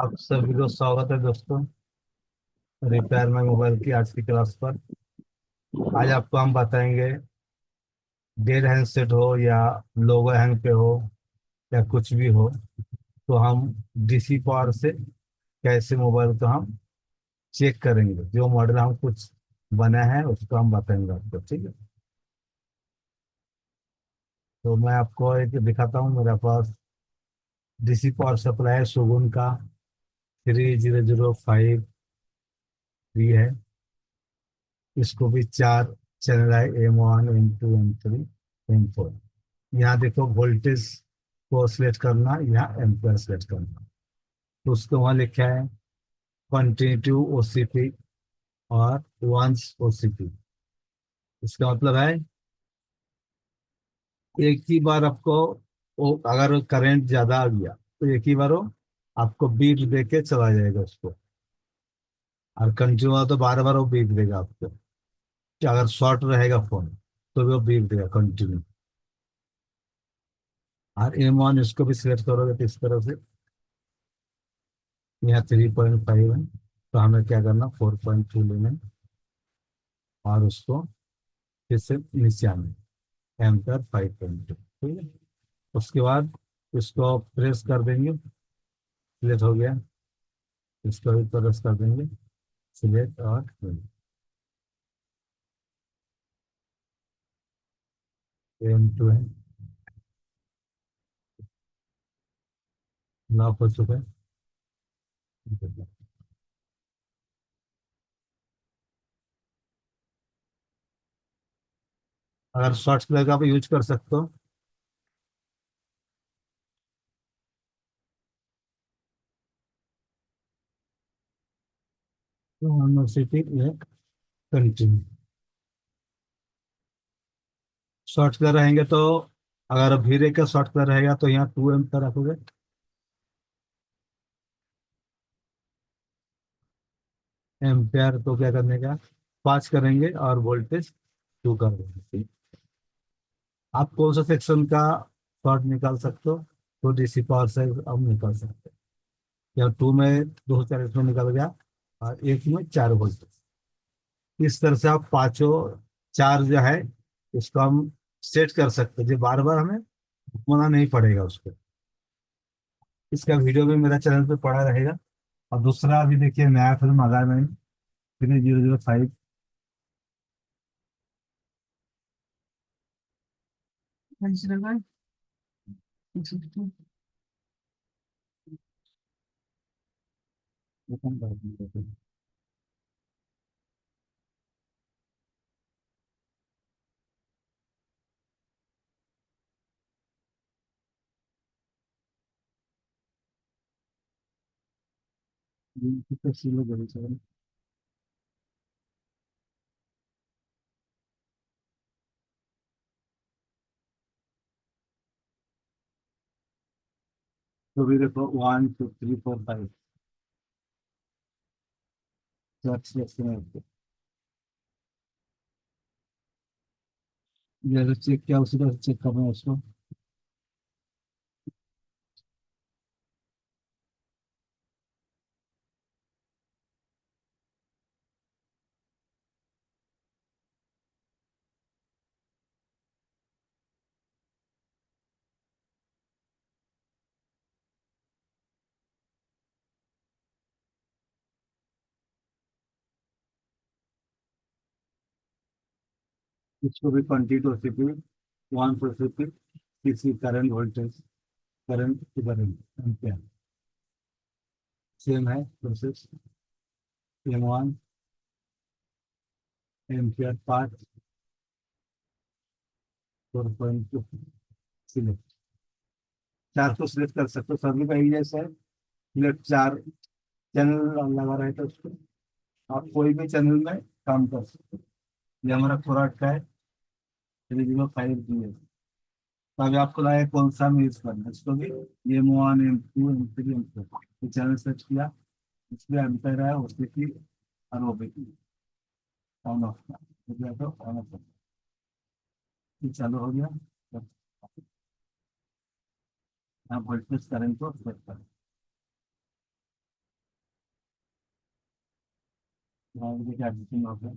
आप सभी को स्वागत है दोस्तों, रिपेयर में मोबाइल की आज की क्लास पर। आज आपको हम बताएंगे डेड हैंडसेट हो या लोगो हैंग पे हो या कुछ भी हो, तो हम डीसी पावर से कैसे मोबाइल को हम चेक करेंगे। जो मॉडल हम कुछ बना है उसको हम बताएंगे आपको, ठीक है। तो मैं आपको एक दिखाता हूँ। मेरे पास डीसी पावर सप्लाई है शोगुन का 3005 भी है। इसको भी चार चैनल है, M1 M2 M3 M4। यहाँ देखो वोल्टेज को सिलेक्ट करना, यहाँ एम्पियर सिलेक्ट करना। तो उसको वहाँ लिखा है कंटिन्यू ओसीपी और वंस ओसीपी। इसका मतलब है एक ही बार आपको अगर करंट ज्यादा आ गया तो एक ही बार वो आपको बीप दे के चला जाएगा उसको। और कंटिन्यू हुआ तो बार बार वो बीप देगा आपको। कि अगर शॉर्ट रहेगा फोन तो भी वो बीप देगा कंटिन्यू। और M1 इसको भी सिलेक्ट करोगे तो इस तरह से यहाँ 3.5 है, तो हमें क्या करना 4.2 लेना है और उसको फिर से नीचे आना, एम्पर 5.2, ठीक है। उसके बाद इसको प्रेस कर देंगे, सिलेक्ट हो गया। इसको भी प्रेस कर देंगे, सिलेक्ट और M2 है, लॉक हो चुका है। अगर शॉर्ट कलर का आप यूज कर सकते हो। तो हम सिटी ये कंटिन्यू शॉर्ट कलर रहेंगे तो अगर भीरे का शॉर्ट कलर रहेगा तो यहाँ 2 एम्पर रखोगे। एम्पेयर तो क्या करने का 5 करेंगे और वोल्टेज 2 कर देंगे। आप कौन सा सेक्शन का शॉर्ट निकाल सकते हो, तो डीसी पावर से अब निकाल सकते हो। या 2 में 240 में निकल गया और 1 में 4 वोल्ट। इस तरह से आप पांचों चार जो है उसको हम सेट कर सकते हैं, जो बार बार हमें घुमाना नहीं पड़ेगा उसको। इसका वीडियो भी मेरा चैनल पे पड़ा रहेगा। और दूसरा अभी देखिए नया फिल्म आ रहा है, मैंने 3005। तो भी देखो 1 2 3 4 5 जैसे चेक किया उसी तरह चेक करना है उसको। इसको भी कंटिन्यू ओसीपी 1 ओसीपी, किसी current voltage, current current ampere same है प्रोसेस। M1 ampere 4.2 select. चार को सिलेक्ट कर सकते हो, सभी का ही जैसा है। सिलेक्ट चार चैनल लगा रहे थे उसको, आप कोई भी चैनल में काम कर सकते हो। ये हमारा प्रोडक्ट का है 3005 जी है। तो अभी आपको लगा कौन सा में यूज करना है इसको भी। M1 M2 M3 M4 ये चैनल सर्च किया, इसमें अंतर है उसके की और वो भी ऑन ऑफ का हो गया, तो ऑन ऑफ चालू हो गया। तो आप वोल्टेज करंट को सेट करें। क्या एडिटिंग हो गया।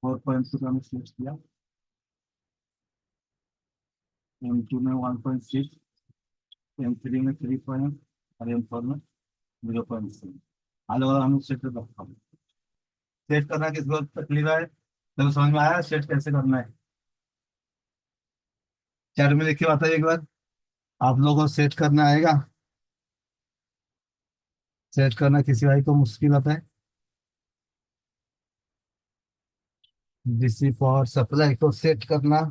4.2 का हमने सिलेक्ट किया। M2 में 1.6, M3 में 3 पॉइंट, और M4 में 0.7। अलग अलग हमने सेट कर रखा है। सेट करना किसको तकलीफ है, तो समझ में आया सेट कैसे करना है। चैट में लिख के बताइए एक बार। आप लोगों को सेट करना आएगा? सेट करना किसी भाई को मुश्किल आता है? डीसी पावर सप्लाई को सेट करना।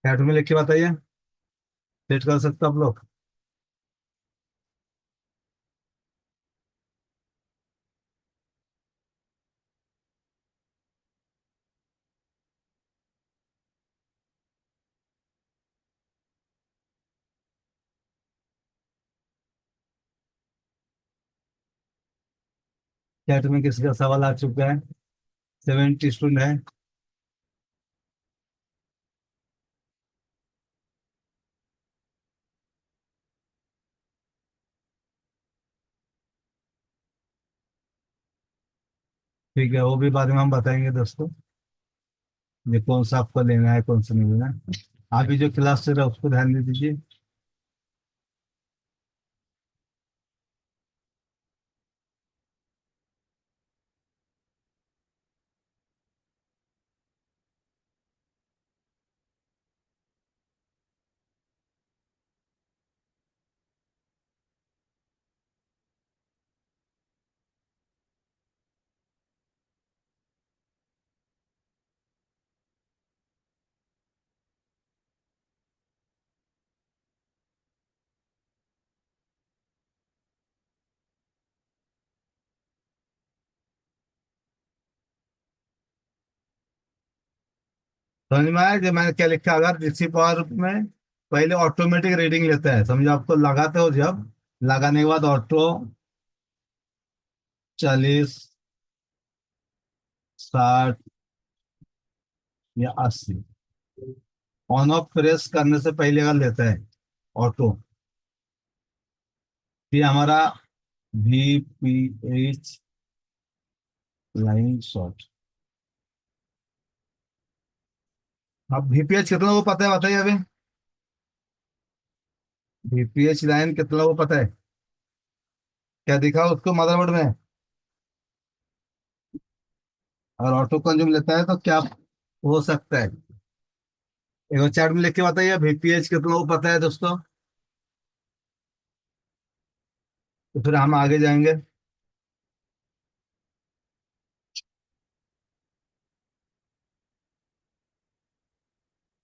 चैट में लिख के बताइए। सेट कर सकते हो आप लोग? चैट में किसी का सवाल आ चुका है? 70 स्टूडेंट है। ठीक है, वो भी बाद में हम बताएंगे दोस्तों, ये कौन सा आपको लेना है कौन सा नहीं लेना है। अभी जो क्लास चल रहा है उसको ध्यान दे दीजिए। समझ में आया कि मैंने क्या लिखा? अगर डीसी पावर में पहले ऑटोमेटिक रीडिंग लेता है, समझो आपको लगाते हो जब, लगाने के बाद ऑटो 40, 60 या 80, ऑन ऑफ प्रेस करने से पहले अगर लेता है ऑटो, फिर हमारा VPH लाइन शॉर्ट। अब VPH कितना वो पता है बताइए अभी? VPH लाइन कितना वो पता है? क्या दिखा उसको मदरबोर्ड में? अगर ऑटो कंज्यूम लेता है तो क्या हो सकता है? एक बार चैट में लिख के बताइए VPH कितना वो पता है दोस्तों। तो फिर हम आगे जाएंगे।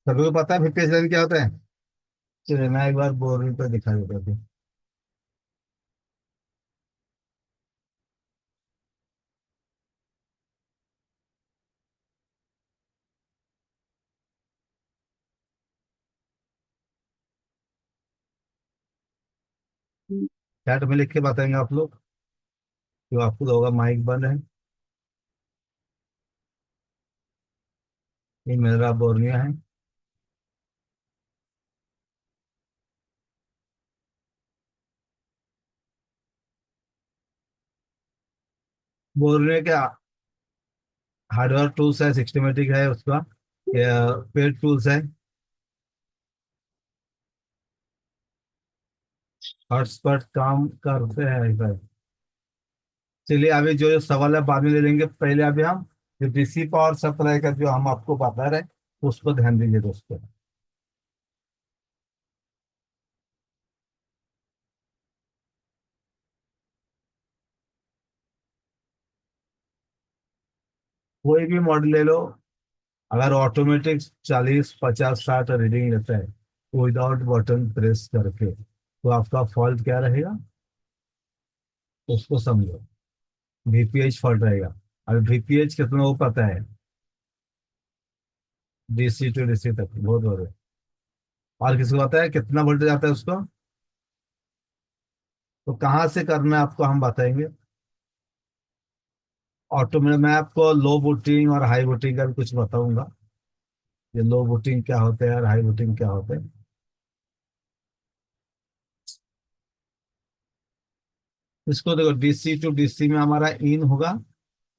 सभी को पता है VPH लाइन क्या होता है? चलिए मैं एक बार बोर्ड पे दिखा देता हूँ। चैट में लिख के बताएंगे आप लोग। जो आपको होगा माइक बंद है। ये मेरा बोर्निया है। बोर्निया के हार्डवेयर टूल्स है, सिस्टमेटिक है उसका, पेड टूल्स है, हॉटस्पॉट काम करते हैं भाई। चलिए अभी जो जो सवाल है बाद में ले लेंगे, पहले अभी हम जो डीसी पावर सप्लाई का जो हम आपको बता रहे हैं उस पर ध्यान दीजिए दोस्तों। कोई भी मॉडल ले लो, अगर ऑटोमेटिक 40, 50, 60 रीडिंग लेता है विदाउट बटन प्रेस करके, तो आपका फॉल्ट क्या रहेगा उसको समझो। VPH फॉल्ट रहेगा। अगर VPH कितना वो पता है, DC टू DC तक, बहुत बढ़िया। और किसको आता है कितना वोल्टेज आता है उसको? तो कहाँ से करना है आपको हम बताएंगे। ऑटो में मैं आपको लो बूटिंग और हाई बूटिंग का भी कुछ बताऊंगा। ये लो बूटिंग क्या होते हैं और हाई बूटिंग क्या होते हैं। इसको देखो, DC टू DC में हमारा इन होगा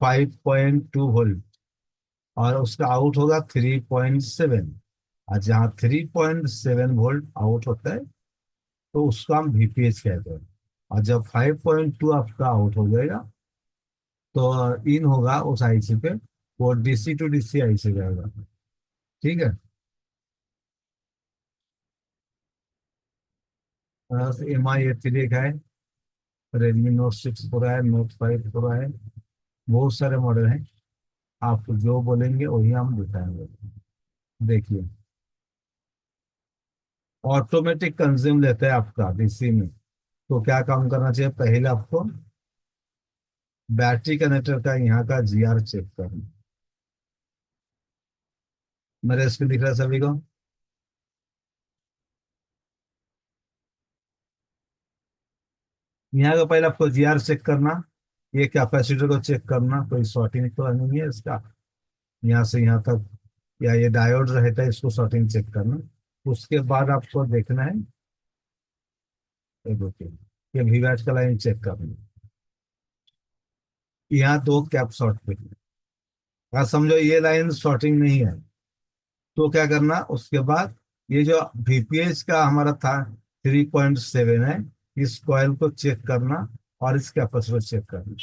5.2 वोल्ट, और उसका आउट होगा 3.7। और जहाँ 3.7 वोल्ट आउट होता है तो उसको हम VPH कहते हैं। और जब 5.2 आपका आउट हो जाएगा तो इन होगा उस IC पे, वो DC टू DC IC जाएगा। ठीक है। MI A3 का है, Redmi Note 6 Pro है, Note 5 Pro है, बहुत सारे मॉडल हैं। आप जो बोलेंगे वही हम दिखाएंगे। देखिए, ऑटोमेटिक कंज्यूम लेता है आपका DC में। तो क्या काम करना चाहिए, पहले आपको बैटरी कनेक्टर का यहाँ का GR चेक करना। मेरे स्क्रीन दिख रहा है सभी को? यहाँ का पहले आपको GR चेक करना। ये कैपेसिटर को चेक करना, कोई शॉर्टिंग तो नहीं है इसका, यहाँ से यहाँ तक। या ये डायोड रहता है, इसको शॉर्टिंग चेक करना। उसके बाद आपको देखना है, ये देखिए, ये वीवैट का लाइन चेक करना। यहाँ दो कैप शॉर्ट पे, अगर समझो ये लाइन शॉर्टिंग नहीं है तो क्या करना उसके बाद, ये जो VPH का हमारा था 3.7 है, इस कॉइल को चेक करना और इस कैपेसिटर चेक करना।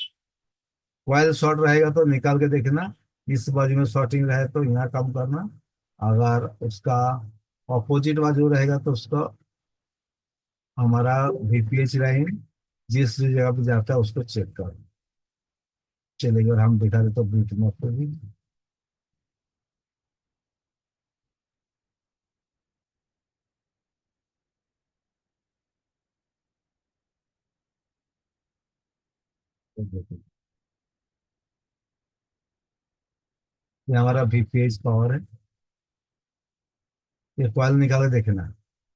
कॉइल शॉर्ट रहेगा तो निकाल के देखना, इस बाजू में शॉर्टिंग रहे तो यहाँ कम करना। अगर उसका ऑपोजिट बाजू रहेगा तो उसको, हमारा VPH लाइन जिस जगह पे जाता है उसको चेक करना। चलिए, अगर हम दिखा दे तो बीट में आपको भी। ये हमारा VPH पावर है, ये कॉइल निकाल के देखना है।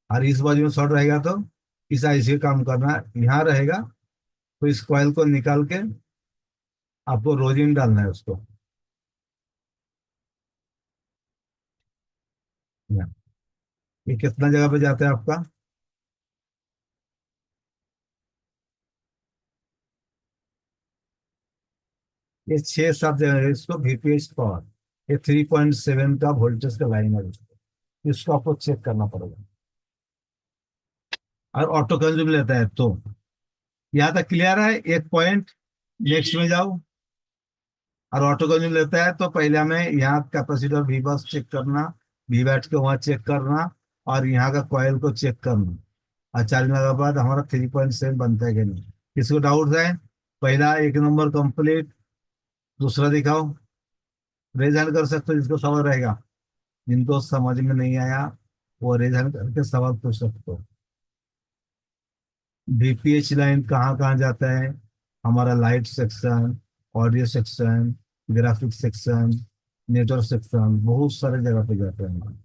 और इस बाजू में शॉर्ट रहेगा तो इस IC का काम करना है, यहाँ रहेगा तो इस कॉइल को निकाल के आपको रोजिन डालना है उसको यहाँ। ये कितना जगह पे जाता है आपका? ये 6-7 जगह है, इसको VPH पावर। ये 3.7 का वोल्टेज का लाइन है इसको, इसको आपको चेक करना पड़ेगा। और ऑटो कंज्यूम लेता है तो, यहाँ तक क्लियर है एक पॉइंट। नेक्स्ट में जाओ। और ऑटो कंज्यूम लेता है तो पहले हमें यहाँ कैपेसिटर V बस चेक करना, VWAT को वहाँ चेक करना, और यहाँ का कॉइल को चेक करना। और चार्ज लगाने के बाद हमारा 3.7 बनता है कि नहीं। किसी को डाउट है? पहला एक नंबर कंप्लीट। दूसरा दिखाओ। रेज हैंड कर सकते हो जिसको सवाल रहेगा। जिनको समझ में नहीं आया वो रेज हैंड करके सवाल पूछ सकते हो। VPH लाइन कहाँ कहाँ जाता है? हमारा light section, audio section, graphic section, network section, बहुत सारे जगह पे जाते हैं हमारे।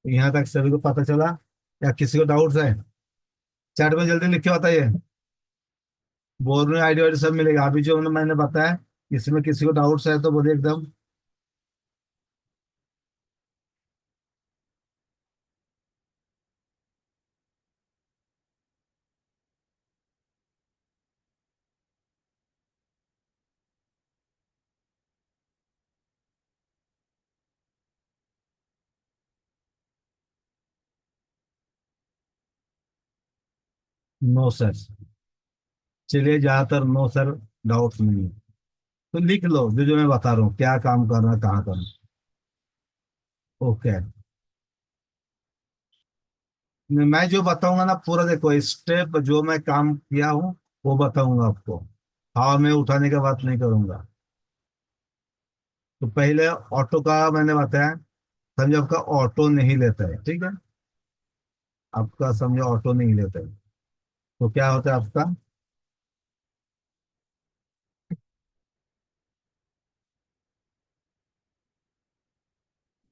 तो यहाँ तक सभी को पता चला या किसी को डाउट्स है? चैट में जल्दी लिख के बताइए। बोर्ड में आईडी वाईडी सब मिलेगा। अभी जो मैंने बताया, इसमें किसी को डाउट्स है तो बोलिए एकदम। No sir. चलिए, ज्यादातर नो सर, डाउट्स नहीं है तो लिख लो जो जो मैं बता रहा हूँ, क्या काम करना कहाँ करना। ओके। मैं जो बताऊंगा ना पूरा देखो, स्टेप जो मैं काम किया हूँ वो बताऊंगा आपको। हाँ, मैं उठाने का बात नहीं करूंगा। तो पहले ऑटो का मैंने बताया, समझो आपका ऑटो नहीं लेता है, ठीक है। आपका समझो ऑटो नहीं लेता है तो क्या होता है आपका?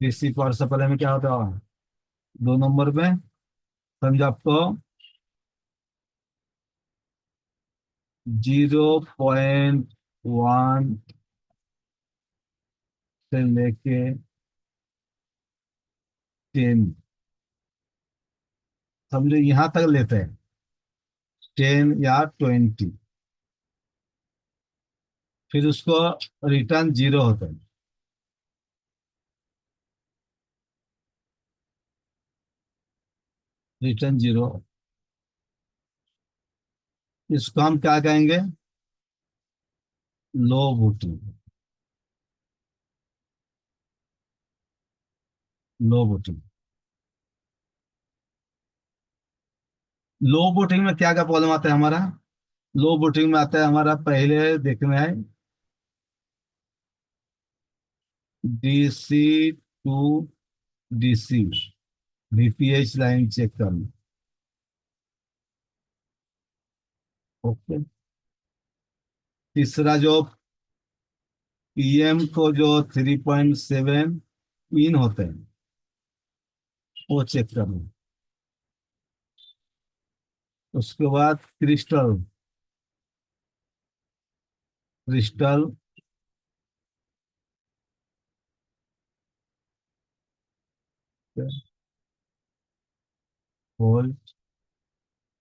डीसी पावर से पहले में क्या होता है? 2 नंबर में समझो आपको 0.1 से लेके 10, समझो यहाँ तक लेते हैं, 10 या 20, फिर उसको रिटर्न 0 होता है। रिटर्न 0, इसको हम क्या कहेंगे? लो बूटिंग। लो बूटिंग। लो बूटिंग में क्या क्या प्रॉब्लम आता है हमारा? लो बूटिंग में आता है हमारा, पहले देखना है DC to DC VPH line check करना। ओके। तीसरा जो पीएम को जो 3.7 इन होते हैं वो चेक करना। उसके बाद क्रिस्टल। क्रिस्टल वोल्ट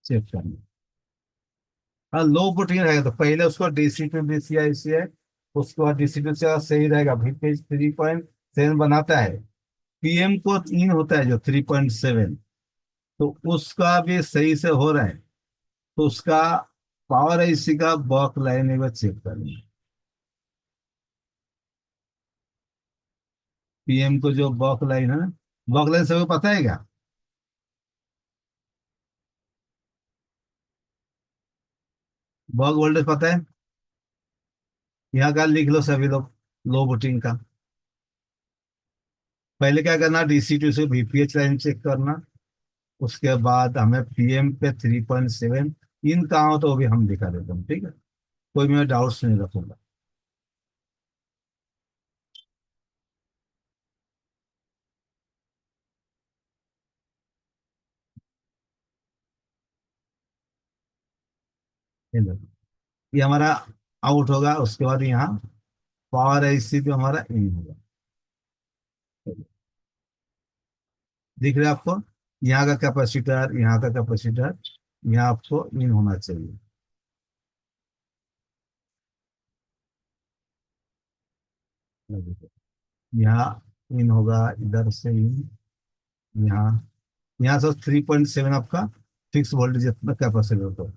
चेक करना। हाँ, लो वोल्टेज रहेगा तो पहले उसको डीसी टू डीसी आईसी है, उसके बाद डीसी टू से सही रहेगा, वीपीएच 3.7 बनाता है। पीएम को इन होता है जो 3.7, तो उसका भी सही से हो रहा है, तो उसका पावर आईसी का बॉक लाइन एक बार चेक करेंगे। पीएम को जो बॉक लाइन है ना, बॉक लाइन सबको पता है क्या? बॉक वोल्टेज पता है? यहाँ का लिख लो सभी लोग, लो वोल्टेज का। पहले क्या करना, डीसी टू से वीपीएच लाइन चेक करना। उसके बाद हमें पीएम पे 3.7 इन कहाँ हो तो वो भी हम दिखा देते हैं, ठीक है? कोई मैं डाउट्स नहीं रखूंगा। ये देखो, ये हमारा आउट होगा, उसके बाद यहाँ पावर आईसी भी हमारा इन होगा। दिख रहा है आपको? यहाँ का कैपेसिटर, यहाँ का कैपेसिटर, यहाँ आपको इन होना चाहिए। यहाँ इन होगा, इधर से इन, यहाँ, यहाँ से 3.7 आपका फिक्स वोल्टेज जितना कैपेसिटर होगा,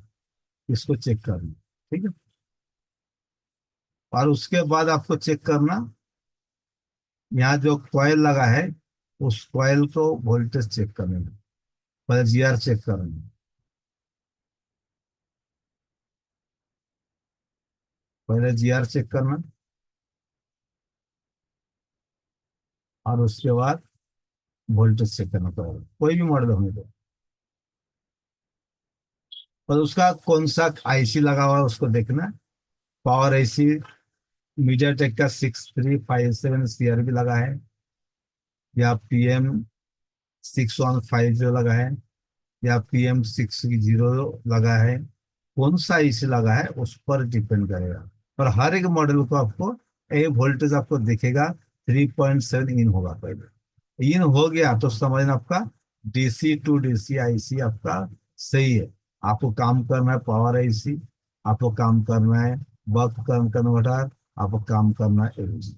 इसको चेक करना। ठीक है। और उसके बाद आपको चेक करना, यहाँ जो कॉइल लगा है उस कॉइल को वोल्टेज चेक करना, पहले जीआर चेक करना। पहले जीआर चेक करना, और उसके बाद वोल्टेज चेक करना पड़ेगा, कोई भी मॉडल होने दो। पर उसका कौन सा आईसी लगा हुआ है उसको देखना। पावर आईसी मीडियाटेक का 6357 सीआरबी लगा है, या पीएम 6150 लगा है, या पीएम 60 लगा है। कौन सा आईसी लगा है उस पर डिपेंड करेगा। और हर एक मॉडल को आपको ए वोल्टेज आपको दिखेगा, 3.7 इन होगा पहले। इन हो गया तो समझना आपका डीसी टू डीसी आईसी आपका सही है। आपको काम करना है पावर आईसी, आपको काम करना है बक कन्वर्टर, आपको काम करना है AC।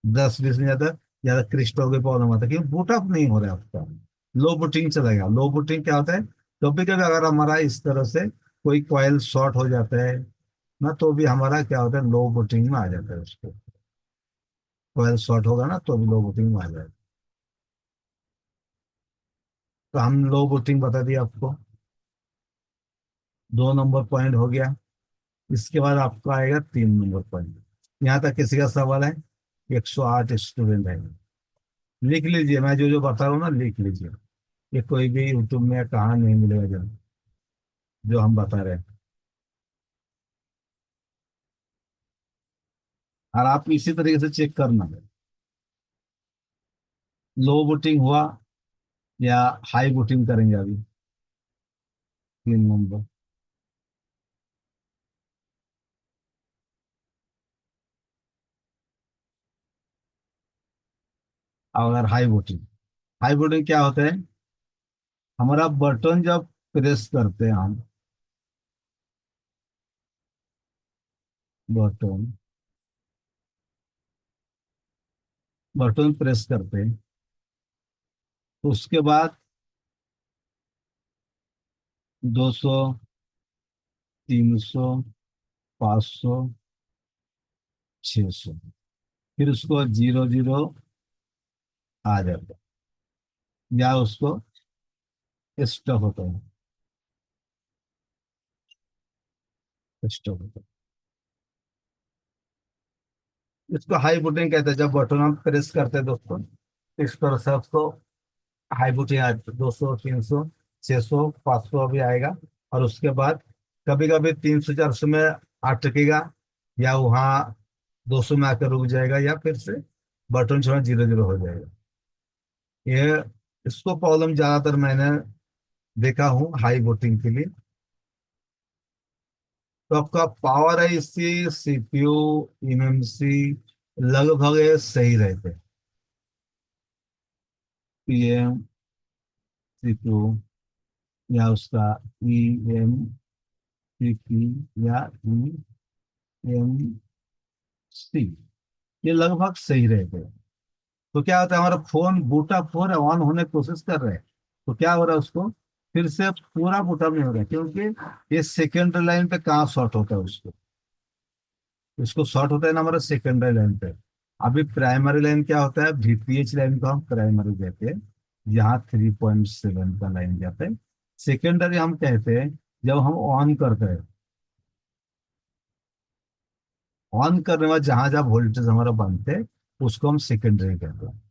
10-20 में ज्यादा ज्यादा क्रिस्टल की प्रॉब्लम आता है क्योंकि बूट अप नहीं हो रहा है आपका। लो बूटिंग चलेगा। लो बूटिंग क्या होता है, कभी कभी अगर हमारा इस तरह से कोई कॉइल शॉर्ट हो जाता है ना, तो भी हमारा क्या होता है, लो बूटिंग में आ जाता है उसको। कॉइल शॉर्ट होगा ना तो भी लो बूटिंग में आ जाएगा। तो हम लो बूटिंग बता दिए आपको। 2 नंबर पॉइंट हो गया। इसके बाद आपका आएगा 3 नंबर पॉइंट। यहाँ तक किसी का सवाल है? 108 स्टूडेंट है। लिख लीजिए, मैं जो जो बता रहा हूँ ना लिख लीजिए। ये कोई भी यूट्यूब में कहाँ नहीं मिलेगा जो हम बता रहे हैं। और आप इसी तरीके से चेक करना, लो बूटिंग हुआ या हाई बूटिंग करेंगे अभी, 3 नंबर। अगर हाई बूटिंग क्या होता है, हमारा बटन जब प्रेस करते हैं हम, बटन बटन प्रेस करते हैं, तो उसके बाद 200, 300, 500, 600, फिर उसको 00 आ जाता है, या उसको स्टॉप होता है, स्टॉप होता है। इसको हाई बूटिंग कहते हैं, जब बटन हम प्रेस करते हैं दोस्तों, इस तरह से उसको हाई बूटिंग आती है। 200, 300, 600, 500 भी आएगा। और उसके बाद कभी कभी 300, 400 में अटकेगा, या वहाँ 200 में आकर रुक जाएगा, या फिर से बटन जो है 00 हो जाएगा। ये इसको प्रॉब्लम ज्यादातर मैंने देखा हूँ हाई वोटिंग के लिए। तो आपका पावर है इससे, सीपीयू, एमएमसी लगभग ये सही रहते हैं। पीएम सीपीयू, या उसका ई एम सीपी, या ई एम सी, ये लगभग सही रहते हैं। तो क्या होता है, हमारा फोन बूट अप हो रहा है, ऑन होने की कोशिश कर रहे हैं, तो क्या हो रहा है उसको फिर से पूरा बूट अप नहीं हो रहा है, क्योंकि ये सेकेंडरी लाइन पे कहाँ शॉर्ट होता है उसको, इसको शॉर्ट होता है ना हमारा सेकेंडरी लाइन पे। अभी प्राइमरी लाइन क्या होता है, वीपीएच लाइन को हम प्राइमरी कहते हैं, यहाँ 3.7 का लाइन जाता है। सेकेंडरी हम कहते हैं जब हम ऑन करते हैं, ऑन करने में जहां जहां वोल्टेज हमारा बनते हैं उसको हम सेकेंडरी कहते हैं।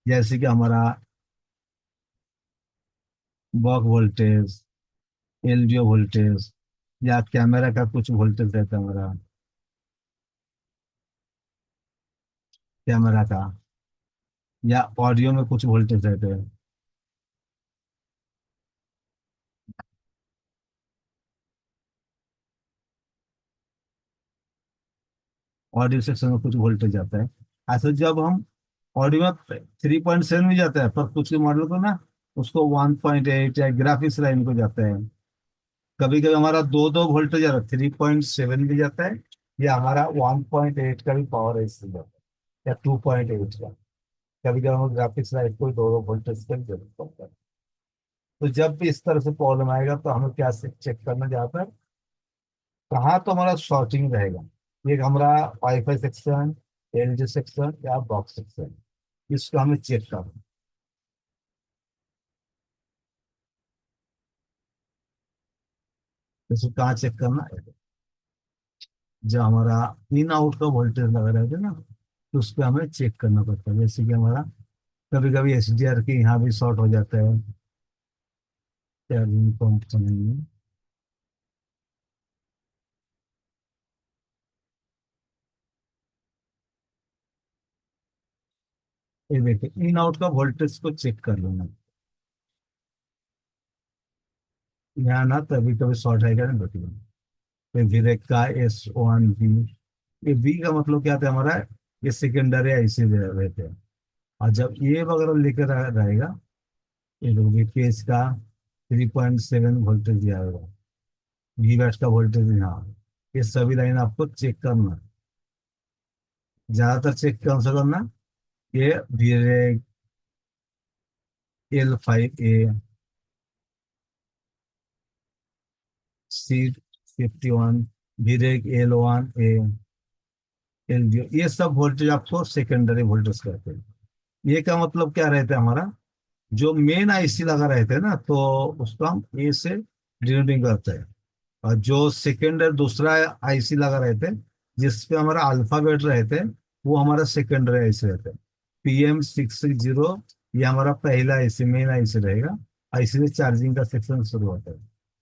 जैसे कि हमारा बक वोल्टेज, एलडीओ वोल्टेज, या कैमरा का कुछ वोल्टेज रहता है हमारा, कैमरा का, या ऑडियो में कुछ वोल्टेज रहते हैं, ऑडियो सेक्शन में कुछ वोल्टेज आता है। ऐसे जब हम ऑडियो में 3.7 भी जाता है, पर कुछ के मॉडल को ना उसको 1.8 या ग्राफिक्स लाइन को जाता है। कभी कभी हमारा दो दो वोल्टेज जाता है, 3.7 भी जाता है, या हमारा 1.8 का भी पावर है इससे जाता है, या 2.8 का। कभी कभी हम ग्राफिक्स लाइन को दो दो वोल्टेज का भी जरूरत पड़ता है। तो जब भी इस तरह से प्रॉब्लम आएगा तो हमें क्या से चेक करना, जहाँ पर कहाँ तो हमारा शॉर्टिंग रहेगा, एक हमारा वाईफाई सेक्शन, एलजी सेक्शन, या बॉक्स सेक्शन, इसको हमें चेक करना। इसको कहाँ चेक करना है, जो हमारा इन आउट का वोल्टेज लगा रहता है ना, तो उस पर हमें चेक करना पड़ता है। जैसे कि हमारा कभी कभी एसडीआर के यहाँ भी शॉर्ट हो जाता है, चार्जिंग पंप चैनल में। ये देखिए इन आउट का वोल्टेज को चेक कर लेना, यहाँ ना कभी कभी शॉर्ट आएगा ना देखिए। फिर धीरे का S1 B, ये बी का मतलब क्या था हमारा, ये सेकेंडरी ऐसे रहते हैं। और जब ये वगैरह लेकर रहेगा, ये देखो केस का 3.7 वोल्टेज दिया होगा, वी बैट का वोल्टेज यहाँ, ये सभी लाइन आपको चेक करना है। ज्यादातर चेक कौन सा करना, ये धीरे L5A, C51, धीरे L1A, L0, ये सब वोल्टेज आपको सेकेंडरी वोल्टेज कहते हैं। ये का मतलब क्या रहता है हमारा, जो मेन आईसी लगा रहते हैं ना, तो उसको हम ए से डिनोटिंग करते हैं। और जो सेकेंडरी दूसरा आईसी लगा रहते हैं, जिसपे हमारा अल्फाबेट रहते हैं, वो हमारा सेकेंडरी आईसी रहता है। PM660, ये हमारा पहला आईसी, मेन आईसी रहेगा। आईसी से चार्जिंग का सेक्शन शुरू होता है,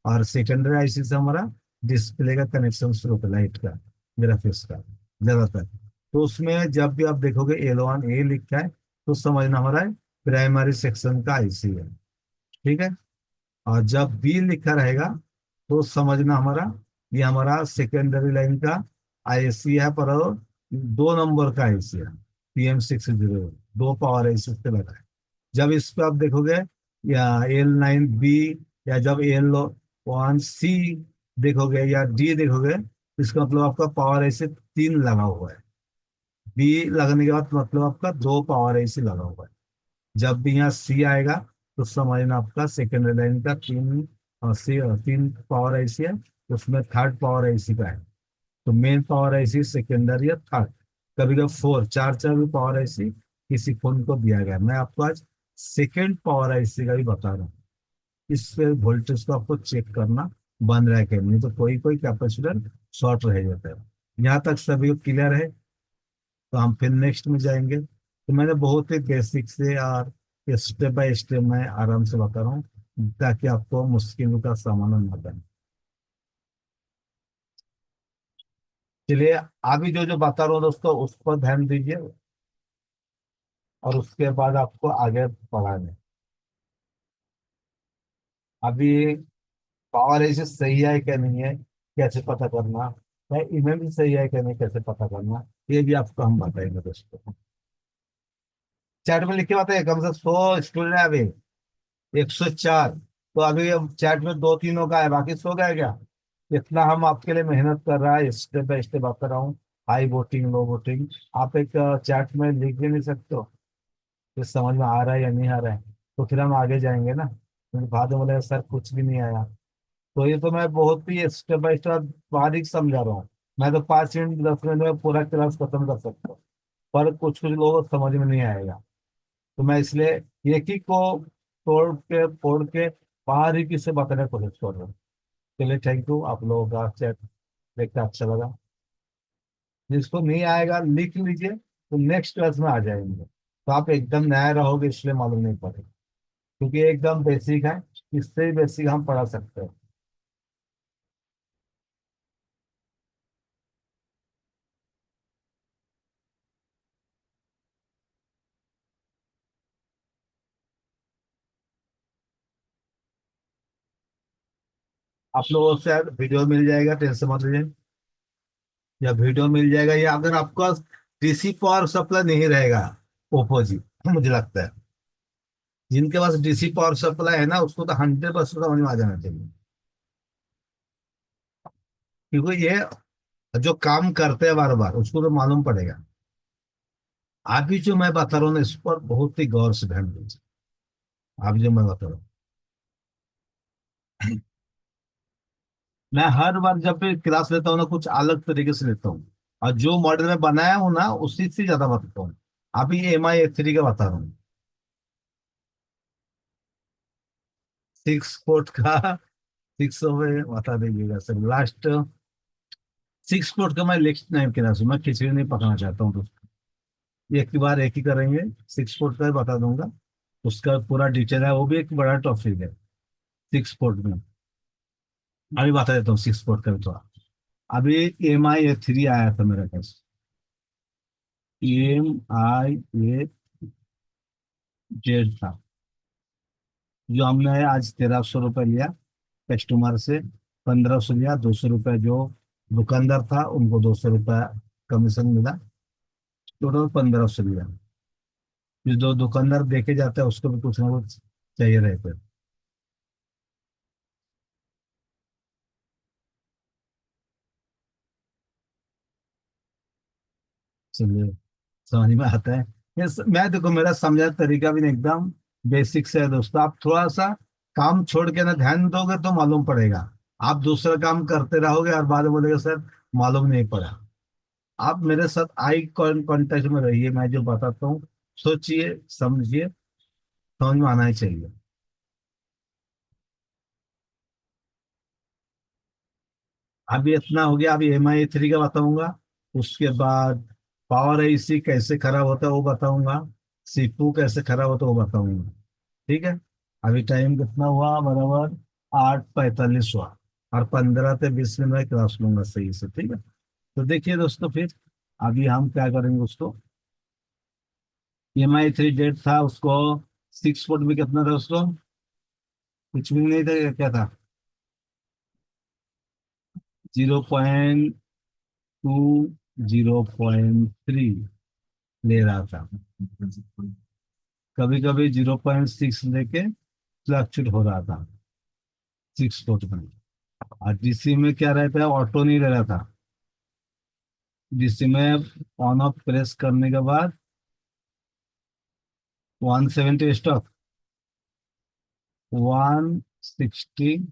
और सेकेंडरी आईसी से हमारा डिस्प्ले का कनेक्शन शुरू होता है, लाइट का, ग्राफिक्स का, ज्यादातर। तो उसमें जब भी आप देखोगे L1 ए लिखा है तो समझना हमारा प्राइमरी सेक्शन का आईसी है। ठीक है। और जब बी लिखा रहेगा तो समझना हमारा ये हमारा सेकेंडरी लाइन का आईसी है, पर 2 नंबर का आईसी है, PM601, 2 पावर आईसी पे लगा है। जब इस पे आप देखोगे या L9 बी, या जब L1 सी देखोगे या डी देखोगे, इसका मतलब आपका पावर आईसी 3 लगा हुआ है। बी लगने के बाद मतलब आपका 2 पावर आईसी लगा हुआ है। जब भी यहाँ सी आएगा तो समझना आपका सेकेंडरी लाइन का 3 पावर आईसी है, उसमें थर्ड पावर आईसी का है। तो मेन पावर आईसी सेकेंडरी या थर्ड, कभी कभी 4 भी पावर आईसी किसी फोन को दिया गया है। मैं आपको आज सेकेंड पावर आईसी का भी बता रहा हूँ। इस वोल्टेज को आपको चेक करना बन रहा है कि नहीं, तो कोई कोई कैपेसिटर शॉर्ट रह जाता है। यहाँ तक सभी क्लियर है। तो हम फिर नेक्स्ट में जाएंगे। तो मैंने बहुत ही बेसिक से और स्टेप बाय स्टेप मैं आराम से बता रहा हूँ ताकि आपको मुश्किलों का सामना ना बने। चलिए, अभी जो जो बता रहा हूँ दोस्तों उस पर ध्यान दीजिए, और उसके बाद आपको आगे बढ़ाने। अभी पावर ऐसे सही है क्या नहीं है कैसे पता करना, या इमेज भी सही है क्या नहीं कैसे पता करना, ये भी आपको हम बताएंगे दोस्तों। चैट में लिख के बताइए, कम से 100 स्टूडेंट है अभी, 104। तो अभी चैट में 2-3 का है, बाकी सो गए क्या? इतना हम आपके लिए मेहनत कर रहा है, स्टेप बाय स्टेप बता रहा हूँ। हाई वोटिंग, लो वोटिंग, आप एक चैट में लिख भी नहीं सकते हो कि समझ में आ रहा है या नहीं आ रहा है, तो फिर हम आगे जाएंगे ना, क्योंकि बाद में बोलेगा सर कुछ भी नहीं आया। तो ये तो मैं बहुत ही स्टेप बाय स्टेप बारीक समझा रहा हूँ। मैं तो 5 मिनट 10 मिनट में पूरा क्लास खत्म कर सकता हूँ, पर कुछ कुछ लोगों को समझ में नहीं आएगा। तो मैं इसलिए एक ही को तोड़ के फोड़ के बारीकी से बताने की कोशिश कर रहा हूँ। चलिए, थैंक यू, आप लोगों का चैट देखकर अच्छा लगा। जिसको नहीं आएगा लिख लीजिए, तो नेक्स्ट क्लास में आ जाएंगे। तो आप एकदम नया रहोगे इसलिए मालूम नहीं पड़ेगा, क्योंकि एकदम बेसिक है, इससे ही बेसिक हम पढ़ा सकते हैं। आप लोगों से वीडियो मिल जाएगा, टेंशन मत लीजिए। या वीडियो मिल जाएगा, या अगर आपका डीसी पावर सप्लाई नहीं रहेगा, ओप्पो जी, मुझे लगता है जिनके पास डीसी पावर सप्लाई है ना उसको तो 100% समझ में आ जाना चाहिए, क्योंकि ये जो काम करते हैं बार बार उसको तो मालूम पड़ेगा। अभी जो मैं बता रहा हूँ ना इस पर बहुत ही गौर से ध्यान दीजिए। अभी जो मैं बता रहा हूँ, मैं हर बार जब भी क्लास लेता हूँ ना कुछ अलग तरीके से लेता हूँ, और जो मॉडल में बनाया हूँ ना उसी से ज्यादा बताता हूँ। अभी MI A3 का बता रहा हूँ, 6 पोर्ट का। 600 में बता दीजिएगा सर, लास्ट 6 पोर्ट का मैं लिस्ट नहीं कहना, मैं खिचड़ी नहीं पकाना चाहता हूँ, तो एक ही बार एक ही करेंगे। 6 पोर्ट का ही बता दूंगा, उसका पूरा डिटेल है, वो भी एक बड़ा टॉपिक है 6 पोर्ट में। अभी बता देता हूँ 6 पोर्ट का भी थोड़ा। अभी MI A3 आया था मेरे पास, MI A Z था, जो हमने आज 1300 रुपये लिया कस्टमर से, 1500 लिया, 200 रुपये जो दुकानदार था उनको 200 रुपये कमीशन मिला, टोटल 1500 लिया। फिर जो दुकानदार देखे जाता है उसको भी कुछ ना कुछ चाहिए रहता है। चलिए, समझ में आता है। मैं देखो मेरा समझा तरीका भी एकदम बेसिक से है दोस्तों। आप थोड़ा सा काम छोड़ के ना ध्यान दोगे तो मालूम पड़ेगा। आप दूसरा काम करते रहोगे और बाद में बोलेगा सर मालूम नहीं पड़ा। आप मेरे साथ आई कांटेक्ट में रहिए, मैं जो बताता हूँ सोचिए समझिए, समझ में आना ही चाहिए। अभी इतना हो गया, अभी MI A3 का बताऊंगा, उसके बाद पावर आईसी कैसे खराब होता है वो बताऊंगा, सीपीयू कैसे खराब होता है वो बताऊंगा। ठीक है। अभी टाइम कितना हुआ बराबर, 8:45 हुआ, और 15 से 20 मिनट में क्लास लूंगा सही से। ठीक है। तो देखिए दोस्तों फिर अभी हम क्या करेंगे उसको, EMI 3 डेट था उसको, 6 फुट में कितना था उसको, कुछ भी नहीं था, क्या था, 0.2, 0.3 ले रहा था, कभी कभी 0.6 लेके फ्लक्चुएट हो रहा था 6 फुट में। और डीसी में क्या रहता है, ऑटो नहीं ले रहा था, डीसी में ऑन ऑफ प्रेस करने के बाद 170 स्टॉक, 160,